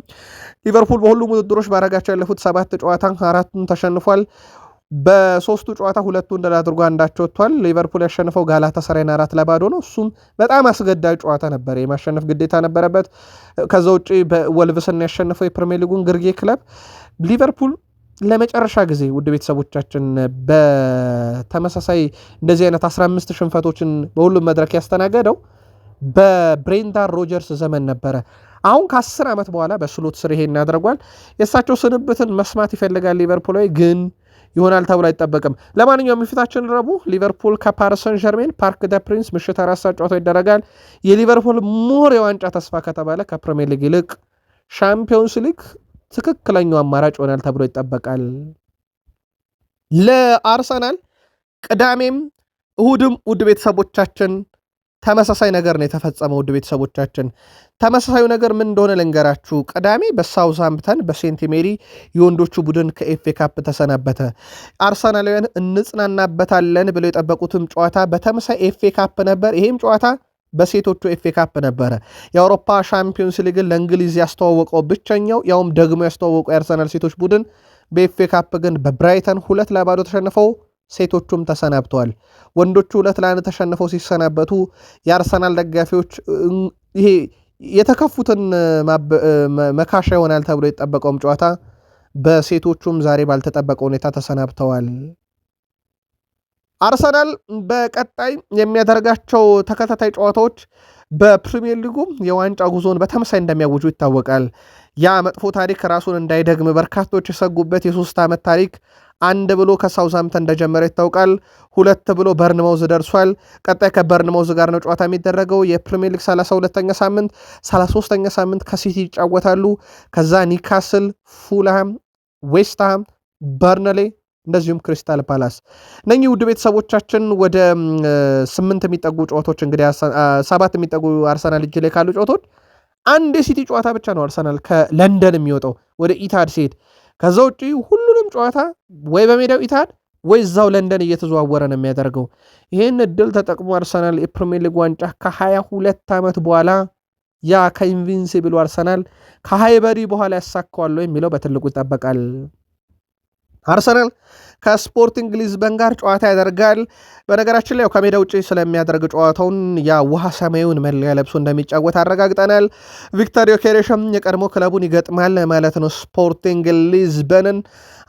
ሊቨርፑል በሁሉም ውድድሮች ባረጋቸው ያለፉት 7 ጨዋታ 4ቱን ተሸንፏል። በ3ቱ ጨዋታ 2ቱን ድል አድርጎ አንዳቸው ወጥቷል። ሊቨርፑል ያሸነፈው ጋላታሳራይን 4-0 ነው። እሱም በጣም አስገዳጅ ጨዋታ ነበር፣ የማሸነፍ ግዴታ ነበረበት። ከዛ ውጭ በወልቭስን ያሸነፈው የፕሪሚየር ሊጉን ግርጌ ክለብ ሊቨርፑል ለመጨረሻ ጊዜ ውድ ቤተሰቦቻችን በተመሳሳይ እንደዚህ አይነት 15 ሽንፈቶችን በሁሉም መድረክ ያስተናገደው በብሬንዳን ሮጀርስ ዘመን ነበረ። አሁን ከ10 ዓመት በኋላ በስሎት ስር ይሄን ያደርጓል። የእሳቸው ስንብትን መስማት ይፈልጋል ሊቨርፑል ላይ ግን ይሆናል ተብሎ አይጠበቅም። ለማንኛውም የፊታችን ረቡዕ ሊቨርፑል ከፓሪስ ሰን ዠርሜን ፓርክ ደ ፕሪንስ ምሽት 4 ሰዓት ጨዋታ ይደረጋል። የሊቨርፑል ሞር የዋንጫ ተስፋ ከተባለ ከፕሪሚየር ሊግ ይልቅ ሻምፒዮንስ ሊግ ትክክለኛው አማራጭ ይሆናል ተብሎ ይጠበቃል። ለአርሰናል ቅዳሜም እሁድም ውድ ቤተሰቦቻችን ተመሳሳይ ነገር ነው የተፈጸመው። ውድ ቤተሰቦቻችን ተመሳሳዩ ነገር ምን እንደሆነ ልንገራችሁ። ቅዳሜ በሳውዝሃምፕተን በሴንት ሜሪ የወንዶቹ ቡድን ከኤፍኤ ካፕ ተሰናበተ። አርሰናላውያን እንጽናናበታለን ብለው የጠበቁትም ጨዋታ በተመሳይ ኤፍኤ ካፕ ነበር። ይሄም ጨዋታ በሴቶቹ ኤፍኤ ካፕ ነበረ። የአውሮፓ ሻምፒዮንስ ሊግን ለእንግሊዝ ያስተዋወቀው ብቸኛው ያውም ደግሞ ያስተዋወቀው የአርሰናል ሴቶች ቡድን በኤፍኤ ካፕ ግን በብራይተን 2-0 ተሸንፈው ሴቶቹም ተሰናብተዋል። ወንዶቹ 2-1 ተሸንፈው ሲሰናበቱ የአርሰናል ደጋፊዎች ይሄ የተከፉትን መካሻ ይሆናል ተብሎ የተጠበቀውም ጨዋታ በሴቶቹም ዛሬ ባልተጠበቀ ሁኔታ ተሰናብተዋል። አርሰናል በቀጣይ የሚያደርጋቸው ተከታታይ ጨዋታዎች በፕሪሚየር ሊጉ የዋንጫ ጉዞን በተመሳይ እንደሚያውጁ ይታወቃል። ያ መጥፎ ታሪክ ራሱን እንዳይደግም በርካቶች የሰጉበት የ3 ዓመት ታሪክ 1 ብሎ ከሳውዝሃምፕተን እንደጀመረ ይታወቃል። 2 ብሎ በርንማውዝ ደርሷል። ቀጣይ ከበርንማውዝ ጋር ነው ጨዋታ የሚደረገው። የፕሪሚየር ሊግ 32ኛ ሳምንት 33ኛ ሳምንት ከሲቲ ይጫወታሉ። ከዛ ኒካስል፣ ፉልሃም፣ ዌስትሃም፣ በርንሌ እንደዚሁም ክሪስታል ፓላስ። እነኚህ ውድ ቤተሰቦቻችን ወደ 8 የሚጠጉ ጨዋታዎች እንግዲህ 7 የሚጠጉ አርሰናል እጅ ላይ ካሉ ጨዋታዎች አንድ የሲቲ ጨዋታ ብቻ ነው አርሰናል ከለንደን የሚወጣው ወደ ኢታድ ሲሄድ። ከዛ ውጪ ሁሉንም ጨዋታ ወይ በሜዳው ኢታድ ወይ እዛው ለንደን እየተዘዋወረ ነው የሚያደርገው። ይህን እድል ተጠቅሞ አርሰናል የፕሪሚየር ሊግ ዋንጫ ከ22 ዓመት በኋላ ያ ከኢንቪንሲብሉ አርሰናል ከሃይበሪ በኋላ ያሳካዋል የሚለው በትልቁ ይጠበቃል። አርሰናል ከስፖርቲንግ ሊዝበን ጋር ጨዋታ ያደርጋል። በነገራችን ላይ ከሜዳ ውጭ ስለሚያደርግ ጨዋታውን ያ ውሃ ሰማያዊውን መለያ ለብሶ እንደሚጫወት አረጋግጠናል። ቪክተር ዮኬሬሽም የቀድሞ ክለቡን ይገጥማል ማለት ነው ስፖርቲንግ ሊዝበንን።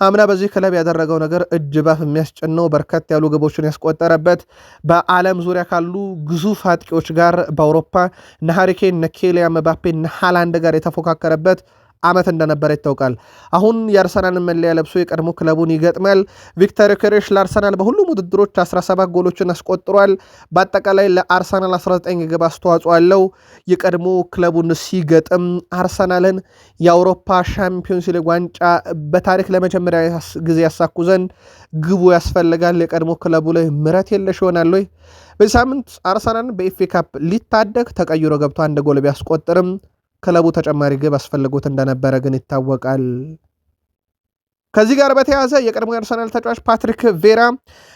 አምና በዚህ ክለብ ያደረገው ነገር እጅ ባፍ የሚያስጭነው በርከት ያሉ ግቦችን ያስቆጠረበት በዓለም ዙሪያ ካሉ ግዙፍ አጥቂዎች ጋር በአውሮፓ እነ ሃሪ ኬን እነ ኪሊያን ምባፔ እነ ሃላንድ ጋር የተፎካከረበት ዓመት እንደነበረ ይታወቃል። አሁን የአርሰናልን መለያ ለብሶ የቀድሞ ክለቡን ይገጥማል። ቪክተር ዮኬሬሽ ለአርሰናል በሁሉም ውድድሮች 17 ጎሎችን አስቆጥሯል። በአጠቃላይ ለአርሰናል 19 ግብ አስተዋጽኦ አለው። የቀድሞ ክለቡን ሲገጥም አርሰናልን የአውሮፓ ሻምፒዮንስ ሊግ ዋንጫ በታሪክ ለመጀመሪያ ጊዜ ያሳኩ ዘንድ ግቡ ያስፈልጋል። የቀድሞ ክለቡ ላይ ምሕረት የለሽ ይሆናል ወይ? በዚህ ሳምንት አርሰናልን በኤፍኤ ካፕ ሊታደግ ተቀይሮ ገብቶ 1 ጎል ቢያስቆጥርም ክለቡ ተጨማሪ ግብ አስፈልጎት እንደነበረ ግን ይታወቃል። ከዚህ ጋር በተያያዘ የቀድሞ የአርሰናል ተጫዋች ፓትሪክ ቬራ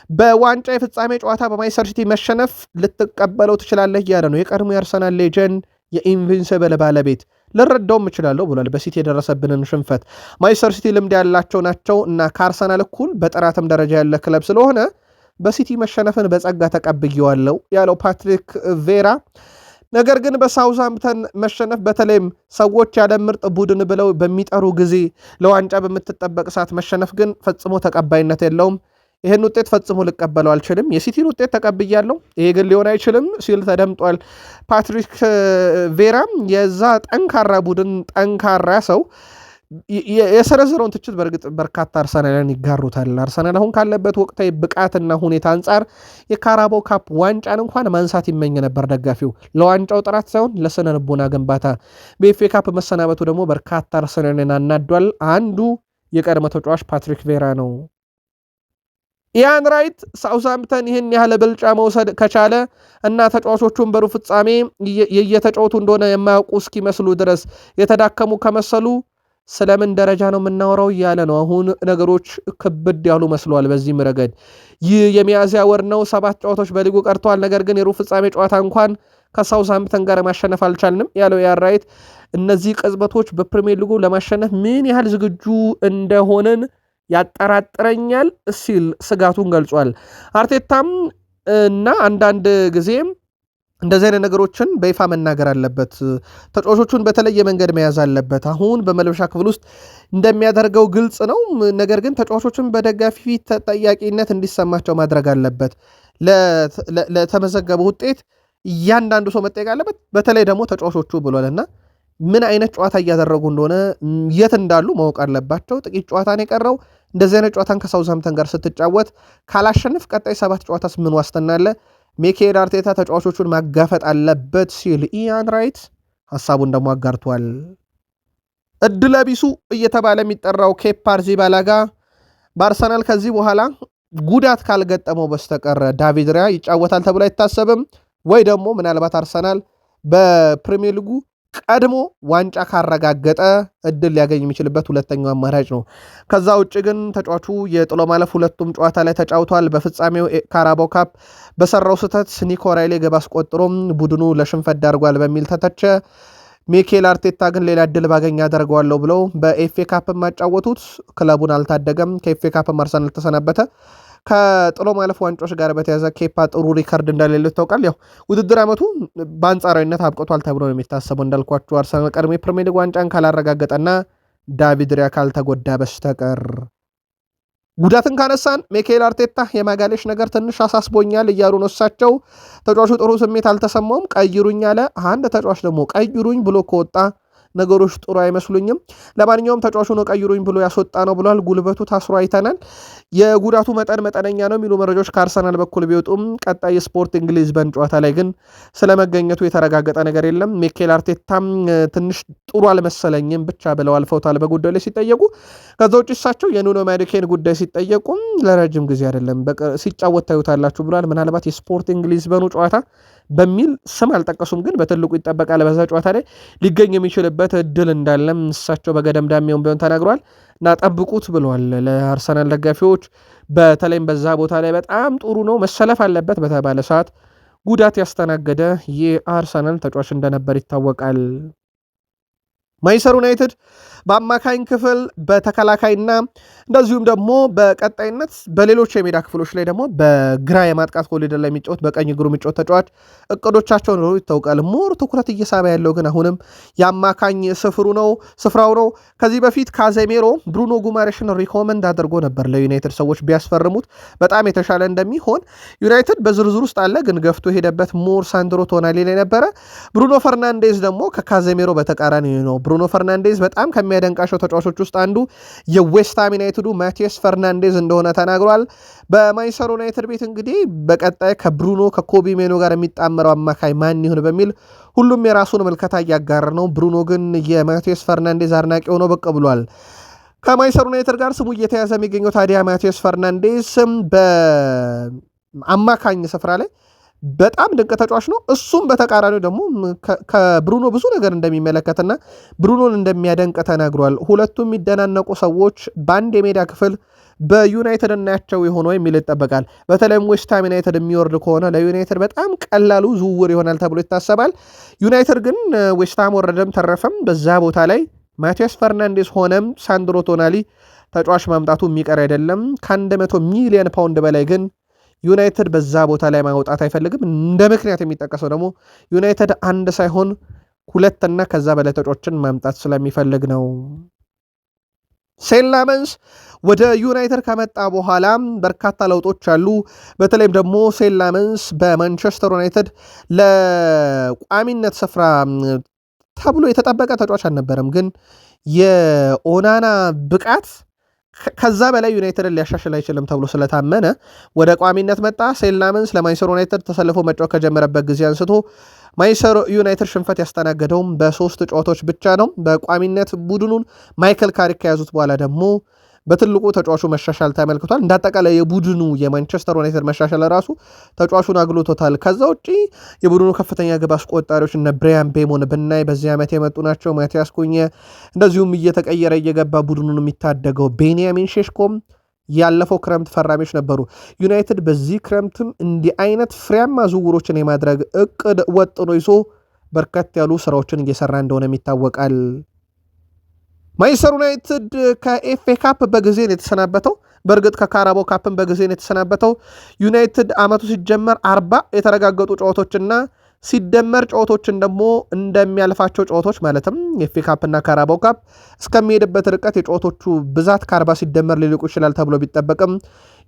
በዋንጫ የፍጻሜ ጨዋታ በማንቸስተር ሲቲ መሸነፍ ልትቀበለው ትችላለህ እያለ ነው። የቀድሞ የአርሰናል ሌጀንድ የኢንቪንሲብል ባለቤት ልረዳውም እችላለሁ ብሏል። በሲቲ የደረሰብንን ሽንፈት ማንቸስተር ሲቲ ልምድ ያላቸው ናቸው እና ከአርሰናል እኩል በጥራትም ደረጃ ያለ ክለብ ስለሆነ በሲቲ መሸነፍን በጸጋ ተቀብየዋለሁ ያለው ፓትሪክ ቬራ ነገር ግን በሳውዝሃምፕተን መሸነፍ በተለይም ሰዎች ያለ ምርጥ ቡድን ብለው በሚጠሩ ጊዜ ለዋንጫ በምትጠበቅ ሰዓት መሸነፍ ግን ፈጽሞ ተቀባይነት የለውም። ይህን ውጤት ፈጽሞ ልቀበለው አልችልም። የሲቲን ውጤት ተቀብያለሁ፣ ይሄ ግን ሊሆን አይችልም ሲል ተደምጧል። ፓትሪክ ቬራም የዛ ጠንካራ ቡድን ጠንካራ ሰው የሰነዘረውን ትችት በእርግጥ በርካታ አርሰናልን ይጋሩታል። አርሰናል አሁን ካለበት ወቅታዊ ብቃትና ሁኔታ አንጻር የካራባው ካፕ ዋንጫን እንኳን ማንሳት ይመኝ ነበር ደጋፊው፣ ለዋንጫው ጥራት ሳይሆን ለስነ ልቦና ግንባታ። በኤፍኤ ካፕ መሰናበቱ ደግሞ በርካታ አርሰናልን አናዷል። አንዱ የቀድሞ ተጫዋች ፓትሪክ ቬራ ነው። ኢያን ራይት ሳውዝሃምፕተን ይህን ያህል ብልጫ መውሰድ ከቻለ እና ተጫዋቾቹን በሩብ ፍጻሜ እየተጫወቱ እንደሆነ የማያውቁ እስኪመስሉ ድረስ የተዳከሙ ከመሰሉ ስለምን ደረጃ ነው የምናወራው እያለ ነው። አሁን ነገሮች ክብድ ያሉ መስለዋል። በዚህም ረገድ ይህ የሚያዝያ ወር ነው። 7 ጨዋታዎች በሊጉ ቀርተዋል። ነገር ግን የሩብ ፍጻሜ ጨዋታ እንኳን ከሳውዝሃምፕተን ጋር ማሸነፍ አልቻልንም ያለው ኢያን ራይት እነዚህ ቅጽበቶች በፕሪሚየር ሊጉ ለማሸነፍ ምን ያህል ዝግጁ እንደሆንን ያጠራጥረኛል ሲል ስጋቱን ገልጿል። አርቴታም እና አንዳንድ ጊዜም እንደዚህ አይነት ነገሮችን በይፋ መናገር አለበት። ተጫዋቾቹን በተለየ መንገድ መያዝ አለበት። አሁን በመልበሻ ክፍል ውስጥ እንደሚያደርገው ግልጽ ነው። ነገር ግን ተጫዋቾችን በደጋፊ ተጠያቂነት እንዲሰማቸው ማድረግ አለበት። ለተመዘገበ ውጤት እያንዳንዱ ሰው መጠየቅ አለበት፣ በተለይ ደግሞ ተጫዋቾቹ ብሏልና ምን አይነት ጨዋታ እያደረጉ እንደሆነ የት እንዳሉ ማወቅ አለባቸው። ጥቂት ጨዋታ ነው የቀረው። እንደዚህ አይነት ጨዋታን ከሳውዝሃምፕተን ጋር ስትጫወት ካላሸንፍ ቀጣይ 7 ጨዋታስ ምን ዋስትና አለ? ሚኬል አርቴታ ተጫዋቾቹን ማጋፈጥ አለበት ሲል ኢያን ራይት ሐሳቡን ደግሞ አጋርቷል። እድለቢሱ እየተባለ የሚጠራው ኬፓ አሪዛባላጋ በአርሰናል ከዚህ በኋላ ጉዳት ካልገጠመው በስተቀር ዳቪድ ራያ ይጫወታል ተብሎ አይታሰብም። ወይ ደግሞ ምናልባት አርሰናል በፕሪሚየር ሊጉ ቀድሞ ዋንጫ ካረጋገጠ እድል ሊያገኝ የሚችልበት ሁለተኛው አማራጭ ነው። ከዛ ውጭ ግን ተጫዋቹ የጥሎ ማለፍ ሁለቱም ጨዋታ ላይ ተጫውቷል። በፍጻሜው ካራባው ካፕ በሰራው ስህተት ኒኮ ራይሌ ግብ አስቆጥሮም ቡድኑ ለሽንፈት ዳርጓል በሚል ተተቸ። ሚኬል አርቴታ ግን ሌላ እድል ባገኝ አደርገዋለሁ ብለው በኤፍኤ ካፕ ማጫወቱት ክለቡን አልታደገም። ከኤፍኤ ካፕ አርሰናል ተሰናበተ። ከጥሎ ማለፍ ዋንጫዎች ጋር በተያዘ ኬፓ ጥሩ ሪከርድ እንደሌለው ይታወቃል። ያው ውድድር ዓመቱ በአንጻራዊነት አብቅቷል ተብሎ ነው የሚታሰበው። እንዳልኳችሁ አርሰናል ቀድሞ የፕሪሚየር ሊግ ዋንጫን ካላረጋገጠና ዳቪድ ራያ ካልተጎዳ በስተቀር ጉዳትን ካነሳን ሚኬል አርቴታ የማጋሌሽ ነገር ትንሽ አሳስቦኛል እያሉ ነው እሳቸው። ተጫዋቹ ጥሩ ስሜት አልተሰማውም፣ ቀይሩኝ አለ። አንድ ተጫዋች ደግሞ ቀይሩኝ ብሎ ከወጣ ነገሮች ጥሩ አይመስሉኝም። ለማንኛውም ተጫዋቹ ነው ቀይሩኝ ብሎ ያስወጣ ነው ብሏል። ጉልበቱ ታስሮ አይተናል። የጉዳቱ መጠነኛ ነው የሚሉ መረጃዎች ከአርሰናል በኩል ቢወጡም ቀጣይ ስፖርቲንግ ሊዝበን ጨዋታ ላይ ግን ስለመገኘቱ የተረጋገጠ ነገር የለም። ሚኬል አርቴታም ትንሽ ጥሩ አልመሰለኝም ብቻ ብለው አልፈውታል በጉዳዩ ላይ ሲጠየቁ። ከዛ ውጭ እሳቸው የኑኖ ማዱኬን ጉዳይ ሲጠየቁም ለረጅም ጊዜ አይደለም ሲጫወት ታዩታላችሁ ብሏል። ምናልባት የስፖርቲንግ ሊዝበኑ ጨዋታ በሚል ስም አልጠቀሱም፣ ግን በትልቁ ይጠበቃል በዛ ጨዋታ ላይ ሊገኝ የሚችልበት እድል እንዳለም እሳቸው በገደምዳሜውን ቢሆን ተናግረዋል እና ጠብቁት ብለዋል ለአርሰናል ደጋፊዎች። በተለይም በዛ ቦታ ላይ በጣም ጥሩ ነው መሰለፍ አለበት በተባለ ሰዓት ጉዳት ያስተናገደ የአርሰናል ተጫዋች እንደነበር ይታወቃል። ማንቸስተር ዩናይትድ በአማካኝ ክፍል በተከላካይና እንደዚሁም ደግሞ በቀጣይነት በሌሎች የሜዳ ክፍሎች ላይ ደግሞ በግራ የማጥቃት ኮሪደር ላይ የሚጫወት በቀኝ እግሩ የሚጫወት ተጫዋች እቅዶቻቸውን ነው ይታወቃል። ሞር ትኩረት እየሳበ ያለው ግን አሁንም የአማካኝ ስፍራው ነው። ከዚህ በፊት ካዜሜሮ ብሩኖ ጉማሬሽን ሪኮመንድ አድርጎ ነበር ለዩናይትድ ሰዎች ቢያስፈርሙት በጣም የተሻለ እንደሚሆን። ዩናይትድ በዝርዝር ውስጥ አለ፣ ግን ገፍቶ ሄደበት ሞር ሳንድሮ ቶናሊ ላይ ነበረ። ብሩኖ ፈርናንዴዝ ደግሞ ከካዜሜሮ በተቃራኒ ነው። ብሩኖ ፈርናንዴዝ በጣም ከሚያደንቃቸው ተጫዋቾች ውስጥ አንዱ የዌስትሃም ዩናይትዱ ማቲያስ ፈርናንዴዝ እንደሆነ ተናግሯል። በማንቸስተር ዩናይትድ ቤት እንግዲህ በቀጣይ ከብሩኖ ከኮቢ ሜኖ ጋር የሚጣመረው አማካይ ማን ይሁን በሚል ሁሉም የራሱን ምልከታ እያጋር ነው። ብሩኖ ግን የማቲያስ ፈርናንዴዝ አድናቂ ሆኖ ብቅ ብሏል። ከማንቸስተር ዩናይትድ ጋር ስሙ እየተያዘ የሚገኘው ታዲያ ማቲያስ ፈርናንዴዝ በአማካኝ ስፍራ ላይ በጣም ድንቅ ተጫዋች ነው። እሱም በተቃራኒው ደግሞ ከብሩኖ ብዙ ነገር እንደሚመለከትና ብሩኖን እንደሚያደንቅ ተናግሯል። ሁለቱም የሚደናነቁ ሰዎች በአንድ የሜዳ ክፍል በዩናይትድ እናያቸው የሆነው የሚል ይጠበቃል። በተለይም ዌስትሃም ዩናይትድ የሚወርድ ከሆነ ለዩናይትድ በጣም ቀላሉ ዝውውር ይሆናል ተብሎ ይታሰባል። ዩናይትድ ግን ዌስትሃም ወረደም ተረፈም በዛ ቦታ ላይ ማቲያስ ፈርናንዴዝ ሆነም ሳንድሮ ቶናሊ ተጫዋች ማምጣቱ የሚቀር አይደለም። ከ100 ሚሊዮን ፓውንድ በላይ ግን ዩናይትድ በዛ ቦታ ላይ ማውጣት አይፈልግም። እንደ ምክንያት የሚጠቀሰው ደግሞ ዩናይትድ አንድ ሳይሆን ሁለትና ከዛ በላይ ተጫዋቾችን ማምጣት ስለሚፈልግ ነው። ሴን ላመንስ ወደ ዩናይትድ ከመጣ በኋላ በርካታ ለውጦች አሉ። በተለይም ደግሞ ሴን ላመንስ በማንቸስተር ዩናይትድ ለቋሚነት ስፍራ ተብሎ የተጠበቀ ተጫዋች አልነበረም፣ ግን የኦናና ብቃት ከዛ በላይ ዩናይትድን ሊያሻሽል አይችልም ተብሎ ስለታመነ ወደ ቋሚነት መጣ። ሴን ላመንስ ለማንቸስተር ዩናይትድ ተሰልፎ መጫወት ከጀመረበት ጊዜ አንስቶ ማንቸስተር ዩናይትድ ሽንፈት ያስተናገደውም በ3 ጨዋታዎች ብቻ ነው። በቋሚነት ቡድኑን ማይክል ካሪክ ከያዙት በኋላ ደግሞ በትልቁ ተጫዋቹ መሻሻል ተመልክቷል። እንዳጠቃላይ የቡድኑ የማንቸስተር ዩናይትድ መሻሻል ራሱ ተጫዋቹን አግሎቶታል። ከዛ ውጪ የቡድኑ ከፍተኛ ግብ አስቆጣሪዎች እነ ብሪያን ቤሞን ብናይ በዚህ ዓመት የመጡ ናቸው። ማቲያስ ኩኘ እንደዚሁም እየተቀየረ እየገባ ቡድኑን የሚታደገው ቤንያሚን ሼሽኮም ያለፈው ክረምት ፈራሚዎች ነበሩ። ዩናይትድ በዚህ ክረምትም እንዲህ አይነት ፍሬያማ ዝውውሮችን የማድረግ እቅድ ወጥኖ ይዞ በርከት ያሉ ስራዎችን እየሰራ እንደሆነ ይታወቃል። ማንቸስተር ዩናይትድ ከኤፍኤ ካፕ በጊዜ ነው የተሰናበተው። በእርግጥ ከካራባው ካፕን በጊዜ ነው የተሰናበተው። ዩናይትድ አመቱ ሲጀመር 40 የተረጋገጡ ጨዋታዎችና ሲደመር ጨዋታዎችን ደግሞ እንደሚያልፋቸው ጨዋታዎች ማለትም የኤፍኤ ካፕና ካራባው ካፕ እስከሚሄድበት ርቀት የጨዋታዎቹ ብዛት ከ40 ሲደመር ሊልቁ ይችላል ተብሎ ቢጠበቅም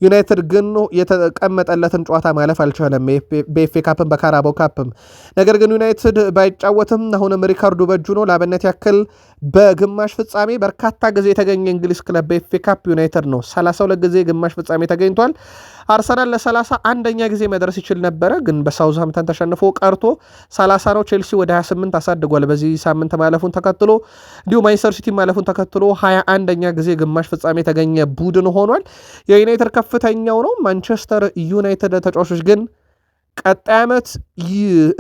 ዩናይትድ ግን የተቀመጠለትን ጨዋታ ማለፍ አልቻለም፣ በኤፍኤ ካፕም በካራባው ካፕም። ነገር ግን ዩናይትድ ባይጫወትም አሁንም ሪካርዱ በእጁ ነው። ለአብነት ያክል በግማሽ ፍጻሜ በርካታ ጊዜ የተገኘ እንግሊዝ ክለብ በኤፍኤ ካፕ ዩናይትድ ነው። 32 ጊዜ ግማሽ ፍጻሜ ተገኝቷል። አርሰናል ለ31ኛ ጊዜ መድረስ ይችል ነበረ፣ ግን በሳውዝሃምፕተን ተሸንፎ ቀርቶ 30 ነው። ቼልሲ ወደ 28 አሳድጓል በዚህ ሳምንት ማለፉን ተከትሎ። እንዲሁም ማንቸስተር ሲቲ ማለፉን ተከትሎ 21ኛ ጊዜ ግማሽ ፍጻሜ የተገኘ ቡድን ሆኗል። የዩናይትድ ከፍተኛው ነው። ማንቸስተር ዩናይትድ ተጫዋቾች ግን ቀጣይ ዓመት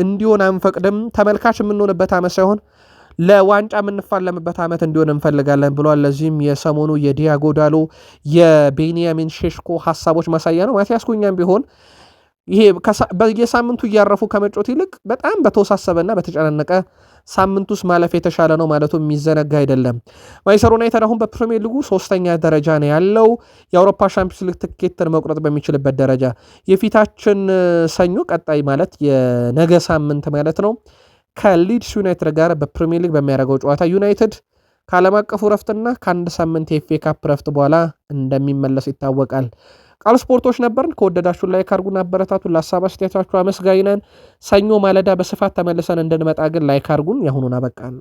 እንዲሆን አንፈቅድም፣ ተመልካች የምንሆንበት ዓመት ሳይሆን ለዋንጫ የምንፋለምበት ዓመት እንዲሆን እንፈልጋለን ብሏል። ለዚህም የሰሞኑ የዲያጎ ዳሎ የቤንያሚን ሼሽኮ ሀሳቦች ማሳያ ነው። ማቲያስ ኩኛም ቢሆን ይሄ በየሳምንቱ እያረፉ ከመጮት ይልቅ በጣም በተወሳሰበና በተጨናነቀ ሳምንት ውስጥ ማለፍ የተሻለ ነው ማለቱ የሚዘነጋ አይደለም። ማንቸስተር ዩናይትድ አሁን በፕሪሚየር ሊጉ 3ኛ ደረጃ ነው ያለው። የአውሮፓ ሻምፒዮንስ ሊግ ትኬትን መቁረጥ በሚችልበት ደረጃ የፊታችን ሰኞ ቀጣይ ማለት የነገ ሳምንት ማለት ነው ከሊድስ ዩናይትድ ጋር በፕሪሚየር ሊግ በሚያደርገው ጨዋታ ዩናይትድ ከዓለም አቀፉ ረፍትና ከአንድ ሳምንት የኤፍኤ ካፕ ረፍት በኋላ እንደሚመለስ ይታወቃል። ቃል ስፖርቶች ነበርን። ከወደዳችሁ ላይክ አድርጉን፣ አበረታቱን። ለሀሳብ አስተያየታችሁ አመስጋኝ ነን። ሰኞ ማለዳ በስፋት ተመልሰን እንድንመጣ ግን ላይክ አድርጉን። የአሁኑን አበቃን።